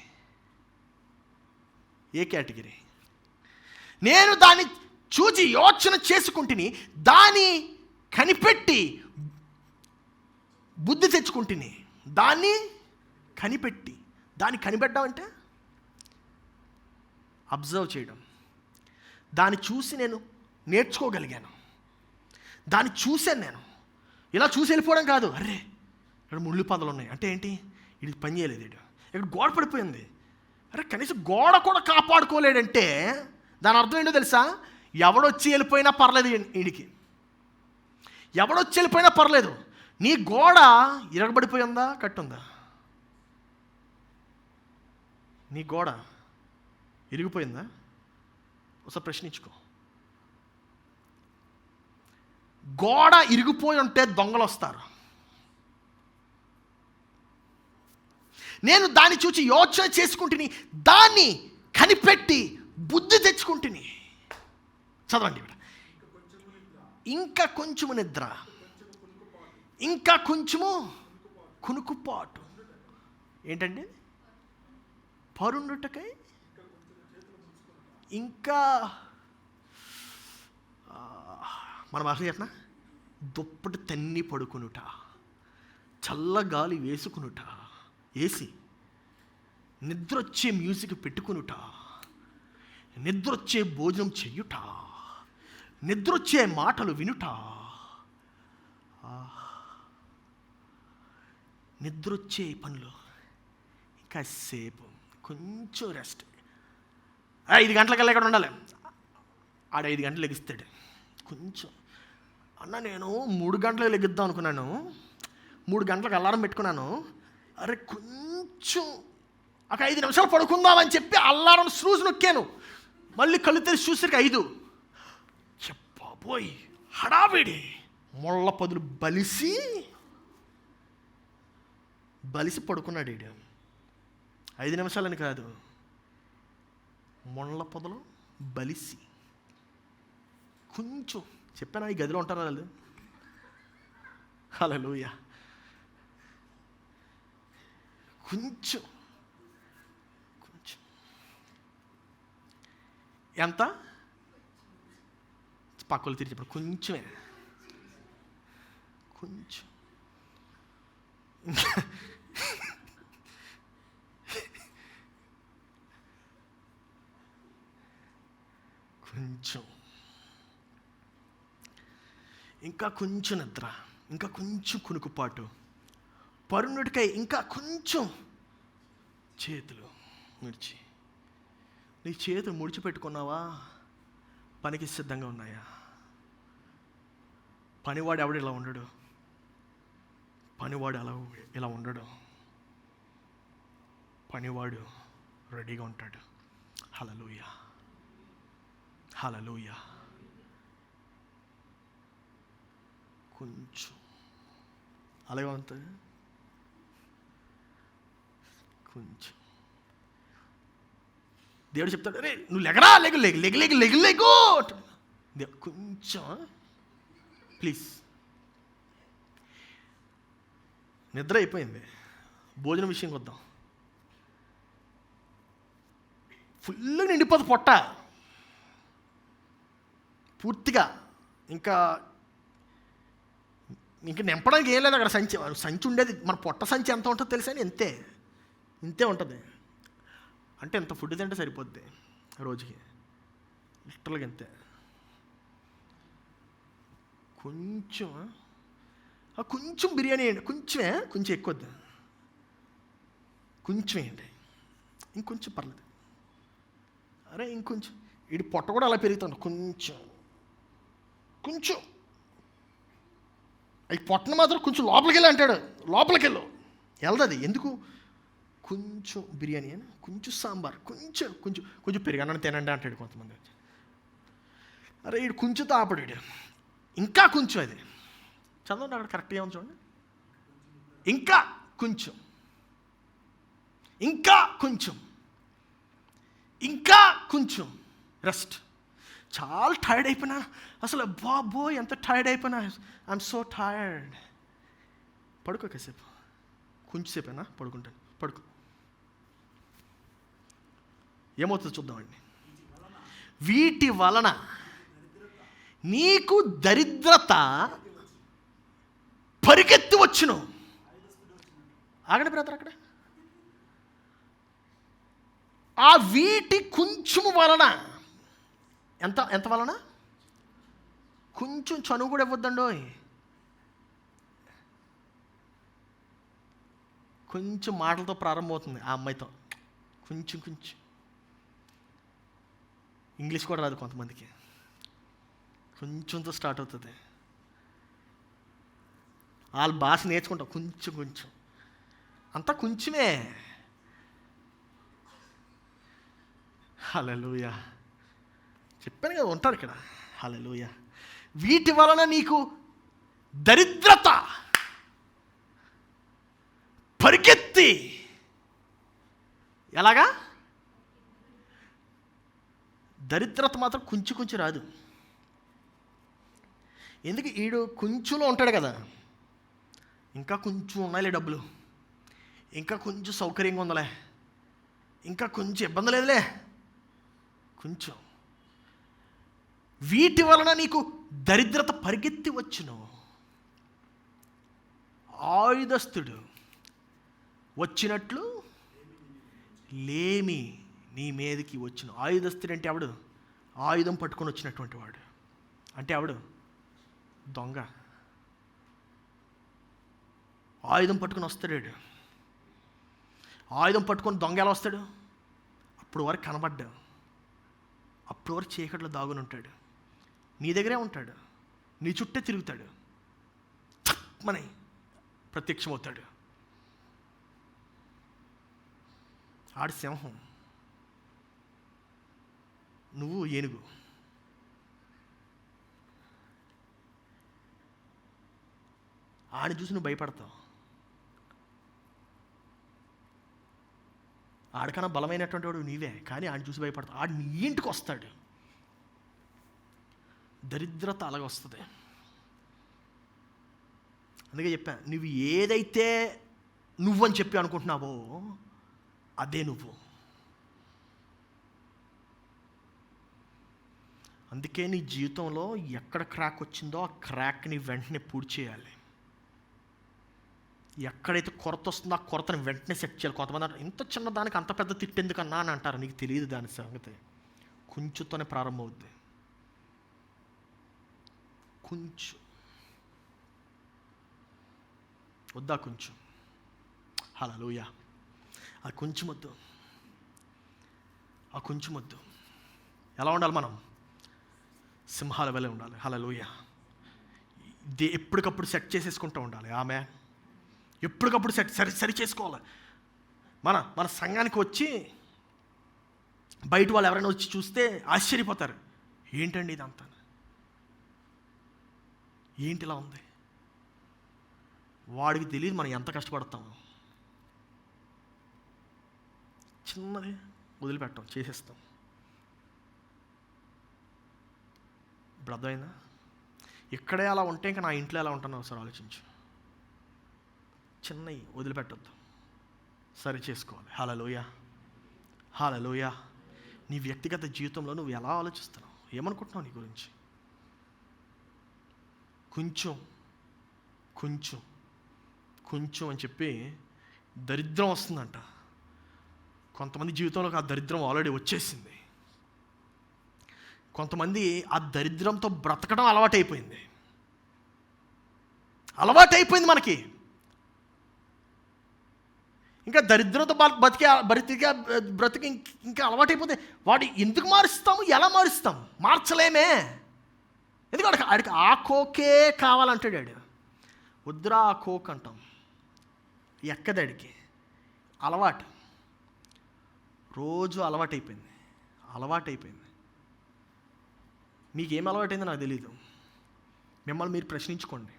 నేను దాన్ని చూచి యోచన చేసుకుంటుని, దాన్ని కనిపెట్టి బుద్ధి తెచ్చుకుంటుని. దాన్ని కనిపెట్టి, దాన్ని కనిపెట్టడం అంటే అబ్జర్వ్ చేయడం. దాన్ని చూసి నేను నేర్చుకోగలిగాను. దాన్ని చూశాను నేను. ఇలా చూసి వెళ్ళిపోవడం కాదు, అరే ఇక్కడ ముళ్ళు పదలు ఉన్నాయి అంటే ఏంటి, ఇది పని చేయలేదు, ఇక్కడ గోడ పడిపోయింది, అరే కనీసం గోడ కూడా కాపాడుకోలేడంటే దాని అర్థం ఏంటో తెలుసా? ఎవడొచ్చి వెళ్ళిపోయినా పర్లేదు, వీడికి ఎవడొచ్చి వెళ్ళిపోయినా పర్లేదు. నీ గోడ ఇరగబడిపోయిందా, కట్టుందా? నీ గోడ ఇరిగిపోయిందా? ఒకసారి ప్రశ్నించుకో. గోడ ఇరిగిపోయి ఉంటే దొంగలు వస్తారు. నేను దాన్ని చూసి యోచన చేసుకుంటుని, దాన్ని కనిపెట్టి బుద్ధి తెచ్చుకుంటుని. చదవండి. ఇంకా కొంచెము నిద్ర, ఇంకా కొంచెము కునుకుపాటు. ఏంటండి? పరుండుటకై ఇంకా మనం అసలు చెప్పిన దుప్పటి తన్ని పడుకునుట, చల్లగాలి వేసుకునుట, ఏసి నిద్రొచ్చే మ్యూజిక్ పెట్టుకునుట, నిద్రొచ్చే భోజనం చెయ్యుట, నిద్రొచ్చే మాటలు వినుట, నిద్రొచ్చే పనులు, ఇంకా సేపు కొంచెం రెస్ట్. 5 గంటలకల్లా ఇక్కడ ఉండాలి. 5 గంటలు లెగిస్తాడు. కొంచెం అన్న నేను 3 గంటలకు లెగిద్దాం అనుకున్నాను, 3 గంటలకు అలారం పెట్టుకున్నాను, అరే కొంచెం ఒక 5 నిమిషాలు పడుకుందామని చెప్పి అలారం స్నూజ్ నొక్కాను. మళ్ళీ కళ్ళు తెరిచి చూసరికి 5. చెప్పబోయ్ హడావిడి, ముళ్ళ పదులు బలిసి పడుకున్నాడు. 5 నిమిషాలని కాదు, ముళ్ళ పొదలు బలిసి. కొంచెం చెప్పానా, ఈ గదిలో ఉంటారా వాళ్ళు? హల్లెలూయా. కొంచెం ఎంత పక్కలు తిరిగి చెప్పండి. కొంచెమే, కొంచెం. కొంచెం ఇంకా కొంచెం నిద్ర, ఇంకా కొంచెం కునుకుపాటు, పరునుడికై ఇంకా కొంచెం చేతులు ముడిచి. నీ చేతులు ముడిచిపెట్టుకున్నావా? పనికి సిద్ధంగా ఉన్నాయా? పనివాడు ఎవడు ఇలా ఉండడు, పనివాడు ఇలా ఉండడు. పనివాడు రెడీగా ఉంటాడు. హల్లెలూయా, హల్లెలూయా. కొంచెం అలాగే ఉంటుంది. కొంచెం దేవుడు చెప్తాడు, అరే నువ్వు లెగరా, లెగు లెగు లెగు లెగు లెగు లెగు. కొంచెం ప్లీజ్. నిద్ర అయిపోయింది, భోజనం విషయంకి వద్దాం. ఫుల్గా నిండిపోతుంది పొట్ట పూర్తిగా. ఇంకా నింపడానికి ఏం లేదు అక్కడ. సంచి ఉండేది, మన పొట్ట సంచి ఎంత ఉంటుందో తెలుసా? ఇంతే ఉంటుంది. అంటే ఎంత ఫుడ్ తింటే సరిపోద్ది రోజుకి, లిటరల్గా ఇంతే. కొంచెం బిర్యానీ వేయండి, కొంచెం ఎక్కువద్దు, కొంచెం వేయండి, ఇంకొంచెం పర్లేదు. అరే ఇంకొంచెం, వీడి పొట్ట కూడా అలా పెరుగుతుంది. కొంచెం అవి పొట్టను మాత్రం కొంచెం లోపలికి వెళ్ళి అంటాడు. లోపలికి వెళ్తుంది. ఎందుకు? కొంచెం బిర్యానీ అని, కొంచెం సాంబార్, కొంచెం పెరుగన్నం తినండి అంటాడు కొంతమంది. అరే వీడు కొంచెం తాపడాడు, ఇంకా కొంచెం. అది చదవండి అక్కడ కరెక్ట్గా ఉంది చూడండి. ఇంకా కొంచెం, ఇంకా కొంచెం రెస్ట్. చాలా టైర్డ్ అయిపోయినా అసలు. బాబో ఎంత టైర్డ్ అయిపోయినా. I'm so tired. పడుకో కాసేపు, కొంచెంసేపైనా పడుకుంటాను. పడుకో. ఏమవుతుందో చూద్దామండి. వీటి వలన నీకు దరిద్రత పరిగెత్తి వచ్చును. ఆగండి బ్రదర్, అక్కడ ఆ వీటి కొంచెం వలన, ఎంత వలన? కొంచెం చనువు కూడా ఇవ్వద్దండో. కొంచెం మాటలతో ప్రారంభమవుతుంది ఆ అమ్మాయితో. కొంచెం ఇంగ్లీష్ కూడా రాదు కొంతమందికి, కొంచెంతో స్టార్ట్ అవుతుంది. వాళ్ళ భాష నేర్చుకుంటాం కొంచెం, అంతా కొంచెమే. హల్లెలూయా. చెప్పాను కదా, ఉంటారు ఇక్కడ. హల్లెలూయా. వీటి వలన నీకు దరిద్రత పరిగెత్తి. ఎలాగా? దరిద్రత మాత్రం కొంచెం రాదు. ఎందుకు? ఈడు కొంచెంలో ఉంటాడు కదా. ఇంకా కొంచెం ఉన్నాయిలే డబ్బులు, ఇంకా కొంచెం సౌకర్యంగా ఉందలే, ఇంకా కొంచెం ఇబ్బంది లేదులే, కొంచెం. వీటి వలన నీకు దరిద్రత పరిగెత్తి వచ్చును. ఆయుధస్తుడు వచ్చినట్లు లేమి నీ మీదకి వచ్చును. ఆయుధస్తుడు అంటే ఎవడు? ఆయుధం పట్టుకొని వచ్చినటువంటి వాడు. అంటే ఎవడు? దొంగ. ఆయుధం పట్టుకొని వస్తాడు. ఆయుధం పట్టుకొని దొంగ ఎలా వస్తాడు? అప్పుడు వరకు కనబడ్డా, అప్పుడు వరకు చీకట్లో దాగుని ఉంటాడు. నీ దగ్గరే ఉంటాడు, నీ చుట్టే తిరుగుతాడు, మన ప్రత్యక్షమవుతాడు. ఆడి సింహం, నువ్వు ఏనుగు. ఆడిని చూసి నువ్వు భయపడతావు. ఆడికన్నా బలమైనటువంటి వాడు నీవే, కానీ ఆడిని చూసి భయపడతావు. ఆడు నీ ఇంటికి వస్తాడు. దరిద్రత అలాగ వస్తుంది. అందుకే చెప్పా, నువ్వు ఏదైతే నువ్వని చెప్పి అనుకుంటున్నావో అదే నువ్వు. అందుకే నీ జీవితంలో ఎక్కడ క్రాక్ వచ్చిందో ఆ క్రాక్ని వెంటనే పూర్తి చేయాలి. ఎక్కడైతే కొరత వస్తుందో ఆ కొరతని వెంటనే సెట్ చేయాలి. కొంతమంది అంటారు, ఇంత చిన్న దానికి అంత పెద్ద తిట్టెందుకన్నా అని అంటారు. నీకు తెలియదు దాని సంగతి. కొంచెంతోనే ప్రారంభమవుద్ది. కొంచెం వద్దా కొంచెం. హల్లెలూయా. ఆ కొంచెం వద్దు, ఆ కొంచెం వద్దు. ఎలా ఉండాలి మనం? సింహాల వలె ఉండాలి. హల్లెలూయా. ఎప్పటికప్పుడు సెట్ చేసేసుకుంటూ ఉండాలి. ఆమె ఎప్పటికప్పుడు సరి చేసుకోవాలి. మన సంఘానికి వచ్చి బయట వాళ్ళు ఎవరైనా వచ్చి చూస్తే ఆశ్చర్యపోతారు, ఏంటండి ఇదంతా, ఏంటి ఇలా ఉంది. వాడికి తెలియదు మనం ఎంత కష్టపడతాము. చిన్నది వదిలిపెట్టాం, చేసేస్తాం. ఇప్పుడు అర్థమైందా? ఇక్కడే అలా ఉంటే ఇంకా నా ఇంట్లో ఎలా ఉంటానో ఒకసారి ఆలోచించు. చిన్నవి వదిలిపెట్టొద్దు, సరి చేసుకోవాలి. హల్లెలూయా. హల్లెలూయా. నీ వ్యక్తిగత జీవితంలో నువ్వు ఎలా ఆలోచిస్తున్నావు? ఏమనుకుంటున్నావు నీ గురించి? కొంచెం కొంచెం కొంచెం అని చెప్పి దరిద్రం వస్తుందంట. కొంతమంది జీవితంలోకి ఆ దరిద్రం ఆల్రెడీ వచ్చేసింది. కొంతమంది ఆ దరిద్రంతో బ్రతకడం అలవాటైపోయింది మనకి. ఇంకా దరిద్రంతో బ్రతికి ఇంకా అలవాటైపోతే వాడు ఎందుకు మారుస్తాము? ఎలా మారుస్తాం? మార్చలేమే. ఎందుకంటే ఆడికి ఆ కోకే కావాలంటాడు. ఆడు వద్దురా ఆ కోక్ అంటాం, ఎక్కదాడికి అలవాటు, రోజు అలవాటైపోయింది. మీకేం అలవాటైందో నాకు తెలీదు, మిమ్మల్ని మీరు ప్రశ్నించుకోండి.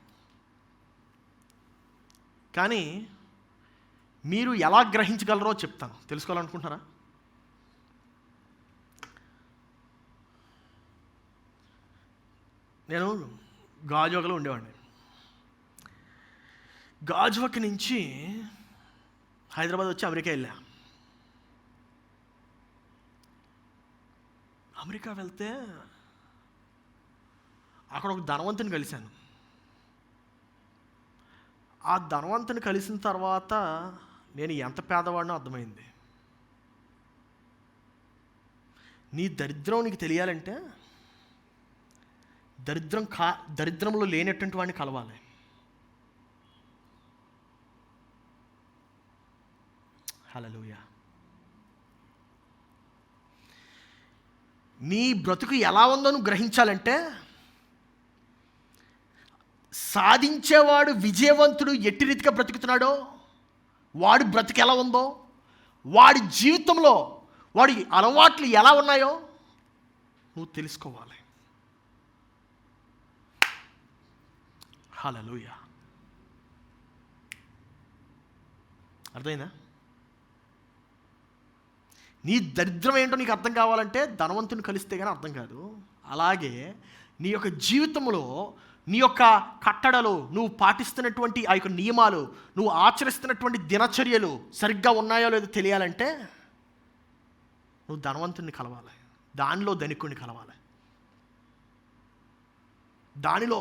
కానీ మీరు ఎలా గ్రహించగలరో చెప్తాను. తెలుసుకోవాలనుకుంటున్నారా? నేను గాజువాకలో ఉండేవాడిని. గాజువాక నుంచి హైదరాబాద్ వచ్చి అమెరికా వెళ్ళా. అమెరికా వెళ్తే అక్కడ ఒక ధనవంతుని కలిశాను. ఆ ధనవంతుని కలిసిన తర్వాత నేను ఎంత పేదవాడినో అర్థమైంది. నీ దరిద్రం నీకు తెలియాలంటే దరిద్రంలో లేనటువంటి వాడిని కలవాలి. హల్లెలూయా. నీ బ్రతుకు ఎలా ఉందో నువ్వు గ్రహించాలంటే, సాధించేవాడు విజయవంతుడు ఎట్టి రీతిగా బ్రతుకుతున్నాడో, వాడి బ్రతుకు ఎలా ఉందో, వాడి జీవితంలో వాడి అలవాట్లు ఎలా ఉన్నాయో నువ్వు తెలుసుకోవాలి. హల్లెలూయా. అర్థమైందా? నీ దరిద్రం ఏంటో నీకు అర్థం కావాలంటే ధనవంతుని కలిస్తే కానీ అర్థం కాదు. అలాగే నీ యొక్క జీవితంలో నీ యొక్క కట్టడలు, నువ్వు పాటిస్తున్నటువంటి ఆ యొక్క నియమాలు, నువ్వు ఆచరిస్తున్నటువంటి దినచర్యలు సరిగ్గా ఉన్నాయో లేదో తెలియాలంటే నువ్వు ధనవంతుని కలవాలి, దానిలో ధనికుడిని కలవాలి, దానిలో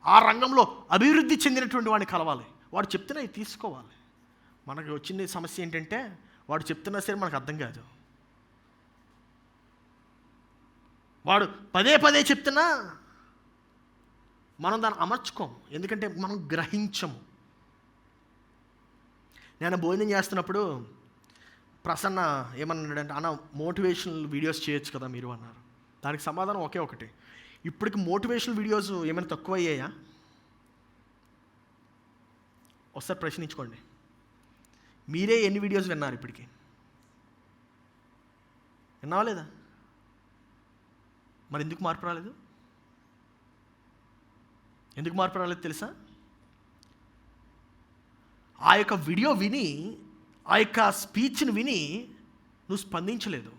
ఆ రంగంలో అభివృద్ధి చెందినటువంటి వాడిని కలవాలి. వాడు చెప్తున్నా ఇది తీసుకోవాలి. మనకు వచ్చిన సమస్య ఏంటంటే వాడు చెప్తున్నా సరే మనకు అర్థం కాదు. వాడు పదే చెప్తున్నా మనం దాన్ని అమర్చుకోము, ఎందుకంటే మనం గ్రహించము. నేను భోజనం చేస్తున్నప్పుడు ప్రసన్న ఏమన్నాడంటే, అన్న మోటివేషనల్ వీడియోస్ చేయొచ్చు కదా మీరు అన్నారు. దానికి సమాధానం ఒకే ఒకటి, ఇప్పటికి మోటివేషనల్ వీడియోస్ ఏమైనా తక్కువ అయ్యాయా? ఒకసారి ప్రశ్నించుకోండి. మీరే ఎన్ని వీడియోస్ విన్నారు ఇప్పటికి? విన్నావా లేదా? మరి ఎందుకు మార్పు రాలేదు? ఎందుకు మార్పు రాలేదు తెలుసా? ఆ యొక్క వీడియో విని, ఆ యొక్క స్పీచ్ని విని నువ్వు స్పందించలేదు.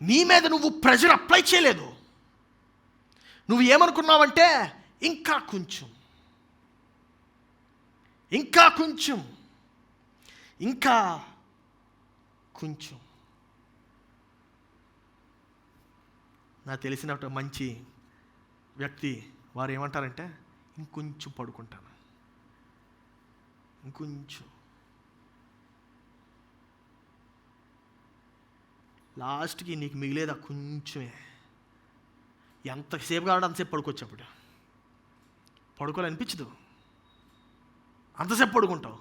నీ మీద నువ్వు ప్రెషర్ అప్లై చేయలేదు. నువ్వు ఏమనుకున్నావంటే ఇంకా కొంచెం, ఇంకా కొంచెం, ఇంకా కొంచెం. నాకు తెలిసిన మంచి వ్యక్తి వారు ఏమంటారంటే, ఇంకొంచెం పడుకుంటాను, ఇంకొంచెం. లాస్ట్కి నీకు మిగిలేదా కొంచెమే. ఎంతసేపు కావాలంటే అంతసేపు పడుకోవచ్చు. అప్పుడు పడుకోవాలనిపించదు. అంతసేపు పడుకుంటావు.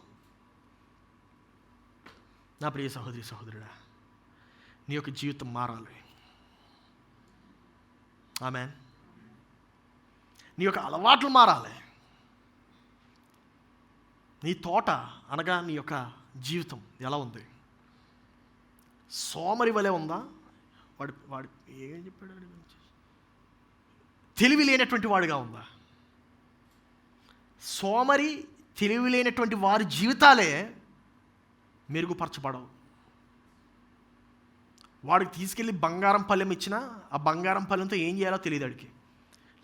నా ప్రియ సహోదరి సహోదరుడా, నీ యొక్క జీవితం మారాలి. ఆమేన్. నీ యొక్క అలవాట్లు మారాలి. నీ తోట అనగా నీ యొక్క జీవితం ఎలా ఉంది? సోమరి వలె ఉందా? వాడు ఏం చెప్పాడు? తెలివి లేనటువంటి వాడుగా ఉందా? సోమరి, తెలివి లేనటువంటి వారి జీవితాలే మెరుగుపరచబడవు. వాడికి తీసుకెళ్ళి బంగారం పళ్ళెం ఇచ్చినా ఆ బంగారం పళ్ళెంతో ఏం చేయాలో తెలియదు వాడికి.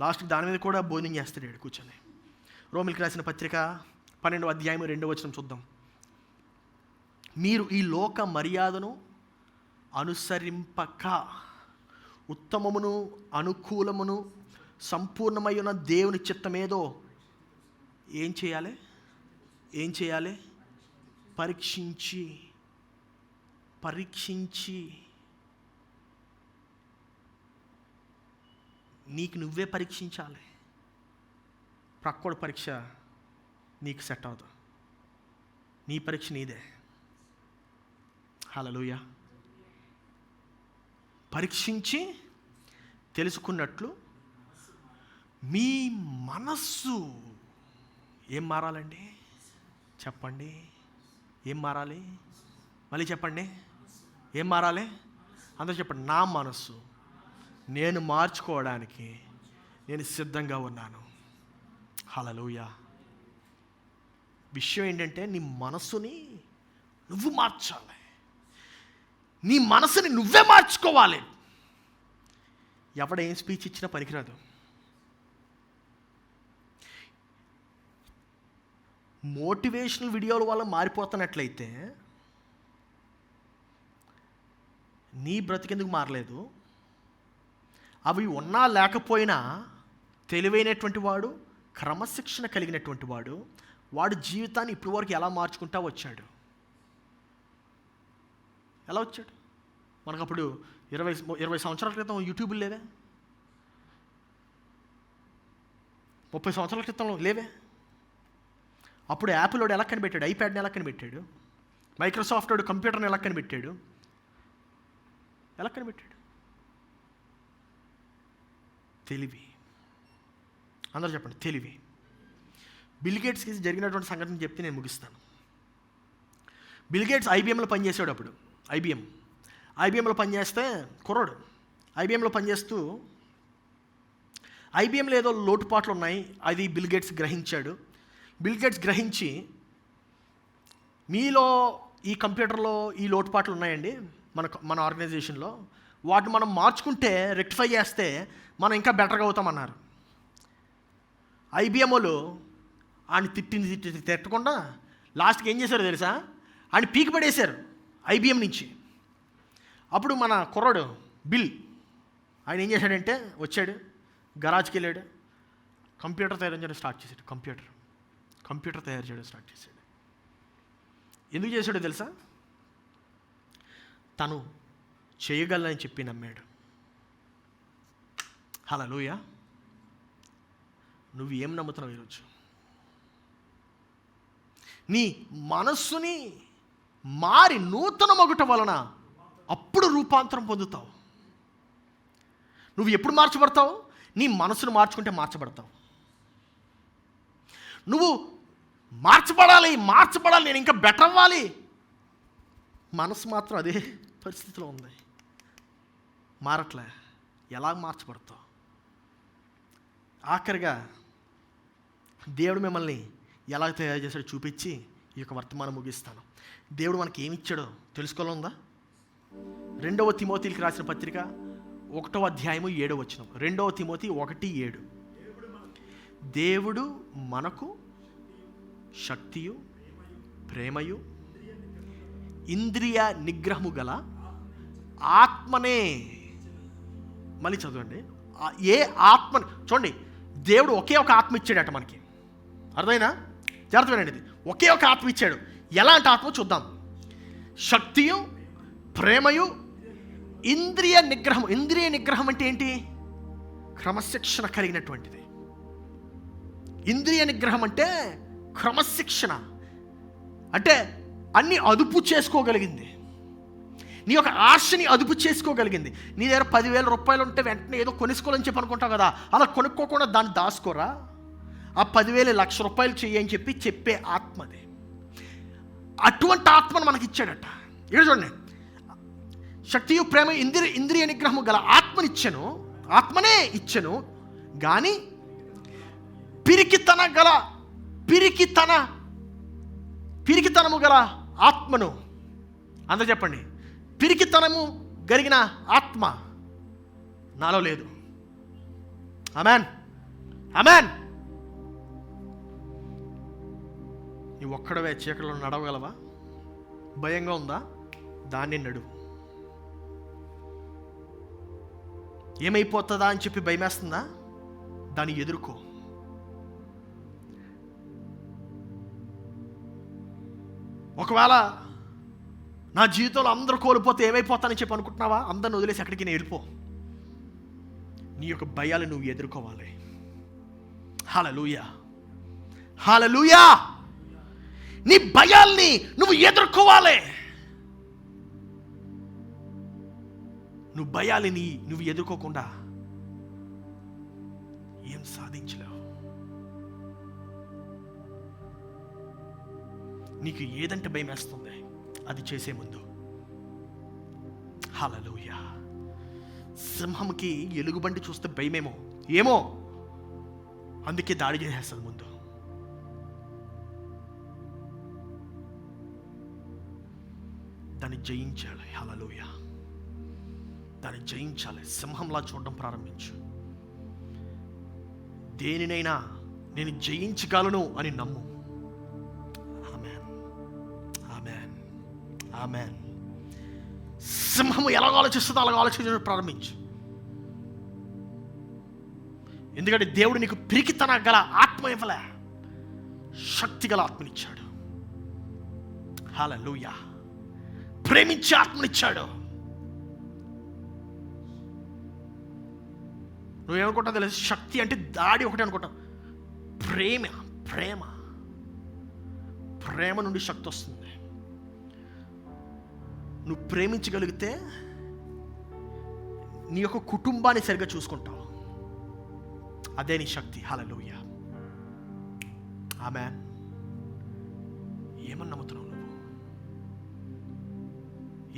లాస్ట్కి దాని మీద కూడా భోజనం చేస్తాడు వాడు కూర్చొని. రోమిలికి రాసిన పత్రిక 12వ అధ్యాయం 2వ వచనం చూద్దాం. మీరు ఈ లోక మర్యాదను అనుసరింపక ఉత్తమమును అనుకూలమును సంపూర్ణమైన దేవుని చిత్తమేదో ఏం చేయాలి? పరీక్షించి నీకు నువ్వే పరీక్షించాలి. ప్రక్కడి పరీక్ష నీకు సెట్ అవ్వదు. నీ పరీక్ష నీదే. హల్లెలూయా. పరీక్షించి తెలుసుకున్నట్లు మీ మనస్సు ఏం మారాలండి? చెప్పండి. ఏం మారాలి? మళ్ళీ చెప్పండి. ఏం మారాలి? అందరూ చెప్పండి. నా మనస్సు నేను మార్చుకోవడానికి నేను సిద్ధంగా ఉన్నాను. హల్లెలూయా. విషయం ఏంటంటే నీ మనస్సుని నువ్వు మార్చాలి. నీ మనసుని నువ్వే మార్చుకోవాలి. ఎవడేం స్పీచ్ ఇచ్చినా పనికిరాదు. మోటివేషనల్ వీడియోల వల్ల మారిపోతున్నట్లయితే నీ బ్రతికెందుకు మారలేదు? అవి ఉన్నా లేకపోయినా తెలివైనటువంటి వాడు, క్రమశిక్షణ కలిగినటువంటి వాడు జీవితాన్ని ఇప్పటి వరకు ఎలా మార్చుకుంటా వచ్చాడు? ఎలా వచ్చాడు? మనకు అప్పుడు 20 సంవత్సరాల క్రితం యూట్యూబ్లు లేవే, 30 సంవత్సరాల క్రితంలో లేవే. అప్పుడు యాపిల్ వాడు ఎలా కనిపెట్టాడు? ఐప్యాడ్ని ఎలా కనిపెట్టాడు? మైక్రోసాఫ్ట్ వాడు కంప్యూటర్ని ఎలా కనిపెట్టాడు? తెలివి. అందరూ చెప్పండి, తెలివి. బిల్ గేట్స్కి జరిగినటువంటి సంఘటన చెప్తే నేను ముగిస్తాను. బిల్ గేట్స్ ఐబిఎంలో పనిచేసాడు. అప్పుడు ఐబిఎంలో పనిచేస్తే కుర్రాడు ఐబిఎంలో పనిచేస్తూ ఐబిఎంలో ఏదో లోటుపాట్లు ఉన్నాయి, అది బిల్ గేట్స్ గ్రహించాడు. బిల్ గేట్స్ గ్రహించి, మీలో ఈ కంప్యూటర్లో ఈ లోటుపాట్లు ఉన్నాయండి మన ఆర్గనైజేషన్లో, వాటిని మనం మార్చుకుంటే, రెక్టిఫై చేస్తే మనం ఇంకా బెటర్గా అవుతామన్నారు. ఐబిఎంలో ఆయన తిట్టకుండా లాస్ట్కి ఏం చేశారో తెలుసా? ఆయన పీకి పడేశారు ఐబిఎం నుంచి. అప్పుడు మన కుర్రాడు బిల్ ఆయన ఏం చేశాడంటే వచ్చాడు, గరాజ్కి వెళ్ళాడు, కంప్యూటర్ తయారు చేయడం స్టార్ట్ చేశాడు. కంప్యూటర్ తయారు చేయడం స్టార్ట్ చేశాడు. ఎందుకు చేశాడో తెలుసా? తను చేయగలనని చెప్పి నమ్మాడు. హల్లెలూయా. నువ్వు ఏం నమ్ముతున్నావు ఈరోజు? నీ మనస్సుని మారి నూతన మగుట వలన అప్పుడు రూపాంతరం పొందుతావు. నువ్వు ఎప్పుడు మార్చబడతావు? నీ మనసును మార్చుకుంటే మార్చబడతావు. నువ్వు మార్చబడాలి, నేను ఇంకా బెటర్ అవ్వాలి. మనసు మాత్రం అదే పరిస్థితిలో ఉంది, మారట్లే. ఎలా మార్చబడతావు? ఆఖరిగా దేవుడు మిమ్మల్ని ఎలా తయారు చేశాడో చూపించి ఈ యొక్క వర్తమానం ముగిస్తాను. దేవుడు మనకి ఏమి ఇచ్చాడో తెలుసుకోవాలందా? 2వ తిమోతికి రాసిన పత్రిక 1వ అధ్యాయము 7వ వచనం. 2వ తిమోతి 1:7. దేవుడు మనకు శక్తియు ప్రేమయు ఇంద్రియ నిగ్రహము గల ఆత్మనే. మళ్ళీ చదవండి. ఏ ఆత్మ? చూడండి, దేవుడు ఒకే ఒక ఆత్మ ఇచ్చాడట మనకి. అర్థమైనా? జాగ్రత్త వినండి. ఇది ఒకే ఒక ఆత్మ ఇచ్చాడు. ఎలాంటి ఆత్మ చూద్దాం. శక్తియు ప్రేమయు ఇంద్రియ నిగ్రహం. ఇంద్రియ నిగ్రహం అంటే ఏంటి? క్రమశిక్షణ కలిగినటువంటిది. ఇంద్రియ నిగ్రహం అంటే క్రమశిక్షణ అంటే అన్ని అదుపు చేసుకోగలిగింది. నీ యొక్క ఆశని అదుపు చేసుకోగలిగింది. నీ దగ్గర 10,000 రూపాయలు ఉంటే వెంటనే ఏదో కొనుక్కోవాలని చెప్పి అనుకుంటావు కదా, అలా కొనుక్కోకుండా దాన్ని దాచుకోరా. ఆ 10,000 1,00,000 చెయ్యి అని చెప్పే ఆత్మది. అటువంటి ఆత్మను మనకి ఇచ్చాడట. ఇక్కడ చూడండి, శక్తియు ప్రేమ ఇంద్రియ నిగ్రహము గల ఆత్మనే ఇచ్చను కానీ పిరికితనము గల ఆత్మను, అందరూ చెప్పండి, పిరికితనము కలిగిన ఆత్మ నాలో లేదు. Amen, amen. నువ్వు ఒక్కడవే చీకట్లో నడవగలవా? భయంగా ఉందా? దాన్ని నడువు. ఏమైపోతుందా అని చెప్పి భయమేస్తుందా? దాన్ని ఎదుర్కో. ఒకవేళ నా జీవితంలో అందరూ కోల్పోతే ఏమైపోతానని చెప్పి అనుకుంటున్నావా? అందరిని వదిలేసి ఎక్కడికి నేను వెళ్ళిపో. నీ యొక్క భయాలు నువ్వు ఎదుర్కోవాలి. హల్లెలూయా, హల్లెలూయా. నీ భయాల్ని నువ్వు ఎదుర్కోవాలి. నువ్వు భయాలని నువ్వు ఎదుర్కోకుండా ఏం సాధించలేవు. నీకు ఏదంటే భయం వేస్తుంది అది చేసే ముందు హల్లెలూయా. సింహంకి ఎలుగుబంటి చూస్తే భయమేమో, ఏమో, అందుకే దాడి చేసేస్తుంది ముందు. దాన్ని జయించాలి. హల్లెలూయా, దాన్ని జయించాలి. సింహంలా చూడడం ప్రారంభించు. దేనినైనా నేను జయించగలను అని నమ్ము. ఆమేన్, ఆమేన్, ఆమేన్. సింహము ఎలాగ ఆలోచిస్తుందో అలాగ ఆలోచించడం ప్రారంభించు. ఎందుకంటే దేవుడు నీకు పిరికితన గల ఆత్మ ఇవ్వలే, శక్తి గల ఆత్మనిచ్చాడు. హల్లెలూయా. ప్రేమించే ఆత్మనిచ్చాడు. నువ్వేమనుకుంటావు తెలుసు? శక్తి అంటే దాడి ఒకటి అనుకుంటావు. ప్రేమ, ప్రేమ, ప్రేమ నుండి శక్తి వస్తుంది. నువ్వు ప్రేమించగలిగితే నీ యొక్క కుటుంబాన్ని సరిగ్గా చూసుకుంటావు. అదే నీ శక్తి. హల్లెలూయా, ఆమేన్. ఏమని నమ్ముతున్నావు నువ్వు?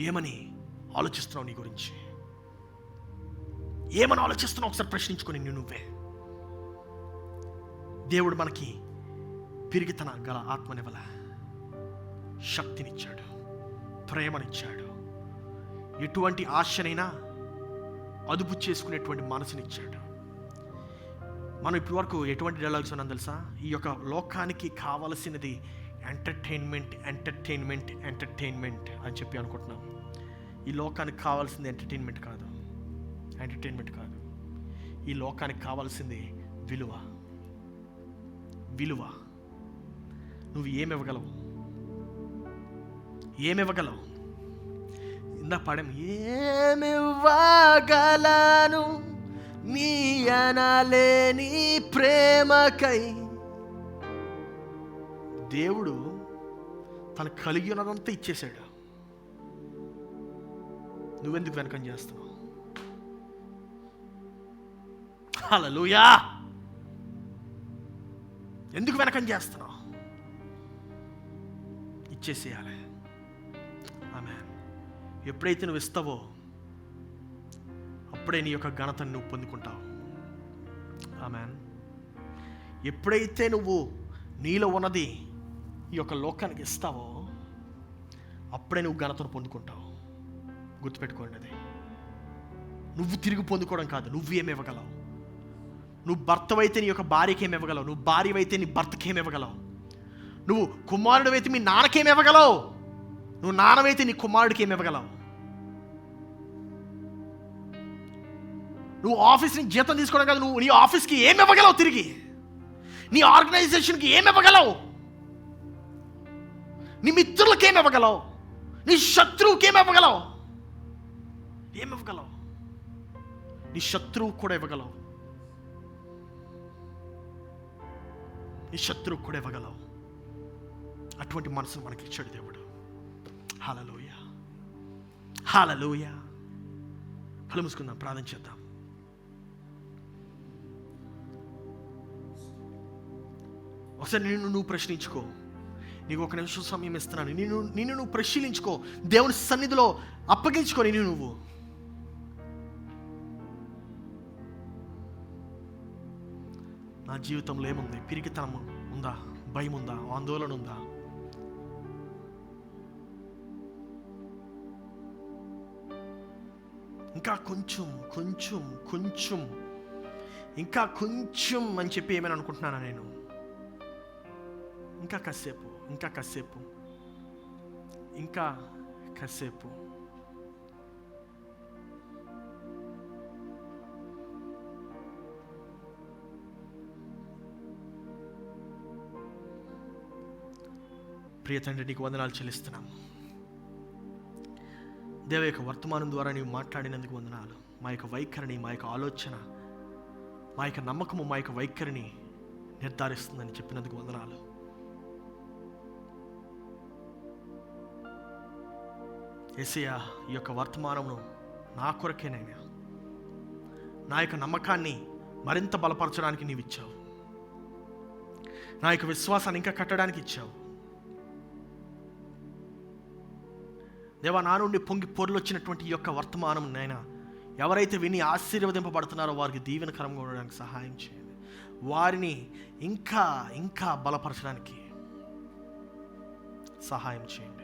ఏమని ఆలోచిస్తున్నావు? నీ గురించి ఏమని ఆలోచిస్తున్నావు? ఒకసారి ప్రశ్నించుకొని నువ్వే. దేవుడు మనకి పిరికితన గల ఆత్మనివ్వల, శక్తినిచ్చాడు, ప్రేమనిచ్చాడు, ఎటువంటి ఆశనైనా అదుపు చేసుకునేటువంటి మనసునిచ్చాడు. మనం ఇప్పటి వరకు ఎటువంటి డైలాగ్స్ ఉన్నాం తెలుసా? ఈ యొక్క లోకానికి కావలసినది ఎంటర్టైన్మెంట్, ఎంటర్టైన్మెంట్, ఎంటర్టైన్మెంట్ అని చెప్పి అనుకుంటున్నాం. ఈ లోకానికి కావాల్సింది ఎంటర్టైన్మెంట్ కాదు, ఎంటర్టైన్మెంట్ కాదు. ఈ లోకానికి కావాల్సింది విలువ, విలువ. నువ్వు ఏమివ్వగలవు? ఏమివ్వగలవు? ఇందా పాడేం, ఏమివ్వగలను నీ అనలేని ప్రేమకై. దేవుడు తను కలిగి ఉన్నదంతా ఇచ్చేశాడు. నువ్వెందుకు వెనకం చేస్తున్నావు? హల్లెలూయా. ఎందుకు వెనకం చేస్తున్నావు? ఇచ్చేసేయాలి. ఆమేన్. ఎప్పుడైతే నువ్వు ఇస్తావో అప్పుడే నీ యొక్క ఘనతను నువ్వు పొందుకుంటావు. ఆమేన్. ఎప్పుడైతే నువ్వు నీలో ఉన్నది ఈ యొక్క లోకానికి ఇస్తావో అప్పుడే నువ్వు ఘనతను పొందుకుంటావు. గుర్తుపెట్టుకోండి, అది నువ్వు తిరిగి పొందుకోవడం కాదు. నువ్వు ఏమివ్వగలవు? నువ్వు భర్తవైతే నీ యొక్క భార్యకి ఏమివ్వగలవు? నువ్వు భార్యవైతే నీ భర్తకి ఏమివ్వగలవు? నువ్వు కుమారుడు అయితే మీ నాన్నకేమివ్వగలవు? నువ్వు నాన్నవైతే నీ కుమారుడికి ఏమివ్వగలవు? నువ్వు ఆఫీస్ నుంచి జీతం తీసుకోవడం కాదు, నువ్వు నీ ఆఫీస్కి ఏమివ్వగలవు? తిరిగి నీ ఆర్గనైజేషన్కి ఏమివ్వగలవు? నీ మిత్రులకి ఏమివ్వగలవు? నీ శత్రువుకి ఏమివ్వగలవు? ఏమివ్వగలవు? నీ శత్రువు కూడా ఇవ్వగలవు. నీ శత్రువు కూడా ఇవ్వగలవు. అటువంటి మనసును మనకి ఇచ్చాడు దేవుడు. హల్లెలూయా, హల్లెలూయా. కళ్ళు మూసుకుందాం, ప్రార్థన చేద్దాం. ఒకసారి నిన్ను నువ్వు ప్రశ్నించుకో. నీకు ఒక నిమిషం సమయం ఇస్తున్నాను. నిన్ను నువ్వు పరిశీలించుకో. దేవుని సన్నిధిలో అప్పగించుకో. నువ్వు నా జీవితంలో ఏముంది? పిరికితనం ఉందా? భయం ఉందా? ఆందోళన ఉందా? ఇంకా కొంచెం కొంచెం కొంచెం ఇంకా కొంచెం అని చెప్పి ఏమైనా అనుకుంటున్నానా నేను? ఇంకా కాసేపు, ఇంకా కాసేపు, ఇంకా కాసేపు. ప్రియ తండ్రి, నీకు వందనాలు చెల్లిస్తున్నాం. దేవ యొక్క వర్తమానం ద్వారా నీవు మాట్లాడినందుకు వందనాలు. మా యొక్క వైఖరిని, మా యొక్క ఆలోచన, మా యొక్క నమ్మకము, మా యొక్క వైఖరిని నిర్ధారిస్తుందని చెప్పినందుకు వందనాలు. యేసయ్యా, ఈ యొక్క వర్తమానమును నా కొరకేనైనా, నా యొక్క నమ్మకాన్ని మరింత బలపరచడానికి నీవు ఇచ్చావు. నా యొక్క విశ్వాసాన్ని ఇంకా కట్టడానికి ఇచ్చావు. దేవా, నా నుండి పొంగి పొర్లొచ్చినటువంటి ఈ యొక్క వర్తమానం నైనా ఎవరైతే విని ఆశీర్వదింపబడుతున్నారో వారికి దీవెనకరంగా ఉండడానికి సహాయం చేయండి. వారిని ఇంకా ఇంకా బలపరచడానికి సహాయం చేయండి.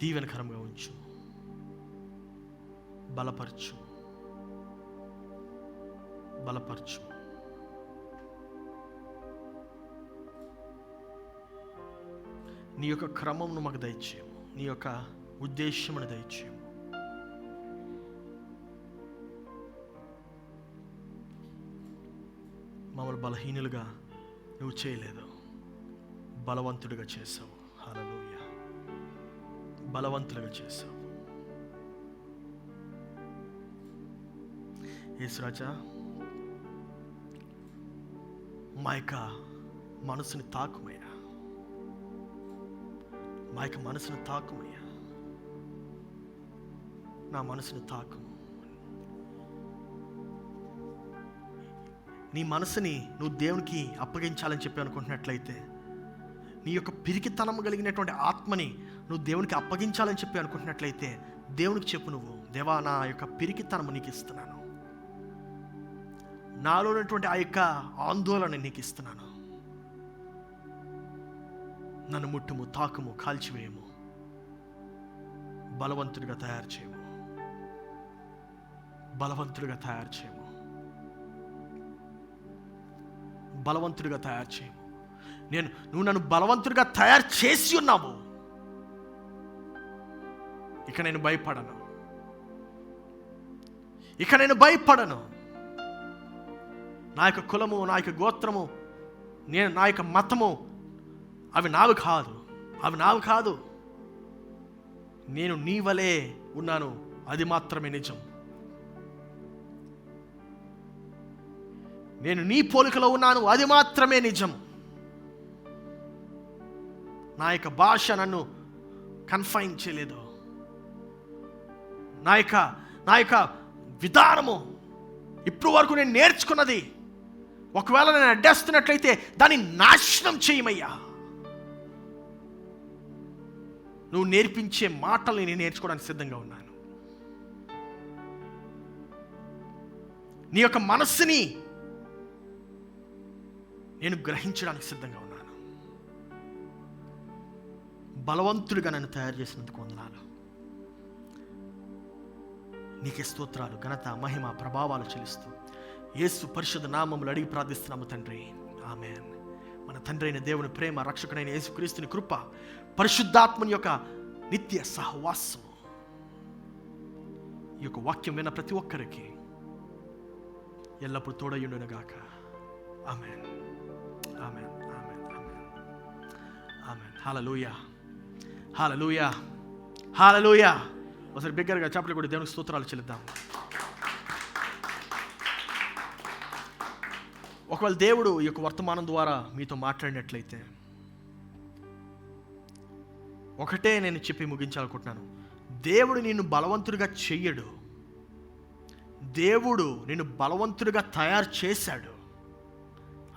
దీవెనకరంగా ఉంచు, బలపరచు, బలపరచు. నీ యొక్క క్రమంను మాకు దయచేయము, నీ యొక్క ఉద్దేశ్యమును దయచేయము. మమ్మల్ని బలహీనులుగా నువ్వు చేయలేదు, బలవంతుడిగా చేసావు. హల్లెలూయా, బలవంతులుగా చేసావు. యేసురాజా, మా యొక్క మనసుని తాకుమయ్యా, మా యొక్క మనసును తాకుమయ్యా, నా మనసును తాకుము. నీ మనసుని నువ్వు దేవునికి అప్పగించాలని చెప్పి అనుకుంటున్నట్లయితే, నీ యొక్క పిరికితనం కలిగినటువంటి ఆత్మని నువ్వు దేవునికి అప్పగించాలని చెప్పి అనుకుంటున్నట్లయితే, దేవునికి చెప్పు, నువ్వు దేవా, నా యొక్క పిరికితనము నీకు ఇస్తున్నాను, నాలో ఉన్నటువంటి ఆ యొక్క ఆందోళన నీకు ఇస్తున్నాను. నన్ను ముట్టుము, తాకుము, కాల్చివేయము, బలవంతుడిగా తయారు చేయము, బలవంతుడిగా తయారు చేయము, బలవంతుడిగా తయారు చేయము. నువ్వు నన్ను బలవంతుడిగా తయారు చేసి ఉన్నావు. ఇక నేను భయపడను, ఇక నేను భయపడను. నా యొక్క కులము, నా యొక్క గోత్రము, నా యొక్క మతము అవి నావి కాదు, అవి నావి కాదు. నేను నీ వలే ఉన్నాను, అది మాత్రమే నిజం. నేను నీ పోలికలో ఉన్నాను, అది మాత్రమే నిజం. నా యొక్క భాష నన్ను కన్ఫైన్ చేయలేదు. నా యొక్క విధానము ఇప్పుడు వరకు నేను నేర్చుకున్నది ఒకవేళ నేను అడ్డేస్తున్నట్లయితే దాన్ని నాశనం చేయమయ్యా. నువ్వు నేర్పించే మాటల్ని నేను నేర్చుకోవడానికి సిద్ధంగా ఉన్నాను. నీ యొక్క మనస్సుని నేను గ్రహించడానికి సిద్ధంగా ఉన్నాను. బలవంతుడిగా నన్ను తయారు చేసినందుకు వందనాలు. నీకే స్తోత్రాలు, ఘనత, మహిమ, ప్రభావాలు చెల్లిస్తూ యేసు పరిశుద్ధ నామములో అడిగి ప్రార్థిస్తున్నాము తండ్రి, ఆమేన్. మన తండ్రి అయిన దేవుని ప్రేమ, రక్షకుడైన యేసుక్రీస్తుని కృప, పరిశుద్ధాత్మని యొక్క నిత్య సహవాసము ఈ యొక్క వాక్యం విన్న ప్రతి ఒక్కరికి ఎల్లప్పుడూ తోడయుండునుగాక. ఆమేన్, ఆమేన్, ఆమేన్, ఆమేన్, ఆమేన్. హల్లెలూయా, హల్లెలూయా, హల్లెలూయా. ఒకసారి బిగ్గరగా చప్పట్లు కూడా దేవునికి స్తోత్రాలు చెల్లిద్దాం. ఒకవేళ దేవుడు ఈ యొక్క వర్తమానం ద్వారా మీతో మాట్లాడినట్లయితే ఒకటే నేను చెప్పి ముగించాలనుకుంటున్నాను. దేవుడు నిన్ను బలవంతుడిగా చెయ్యడు. దేవుడు నిన్ను బలవంతుడిగా తయారు చేశాడు.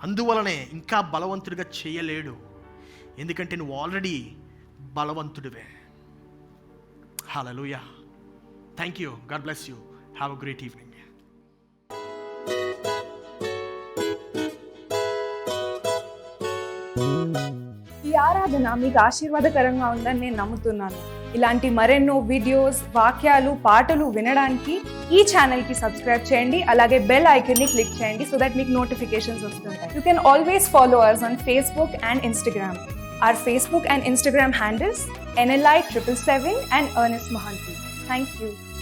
అందువలనే ఇంకా బలవంతుడిగా చేయలేడు. ఎందుకంటే నువ్వు ఆల్రెడీ బలవంతుడివే. Hallelujah. Thank you. God bless you. Have a great evening. ఈ ఆరాధన మీకు ఆశీర్వాదకరంగా ఉందని నేను నమ్ముతున్నాను. ఇలాంటి మరెన్నో వీడియోస్, వాక్యాలు, పాటలు వినడానికి ఈ ఛానల్కి సబ్స్క్రైబ్ చేయండి. అలాగే బెల్ ఐకాన్ని క్లిక్ చేయండి సో దట్ మీకు నోటిఫికేషన్స్ వస్తుంటాయి. You can always follow us on Facebook and Instagram. Our Facebook and Instagram handles NLI777 and Ernest Mohanty. Thank you.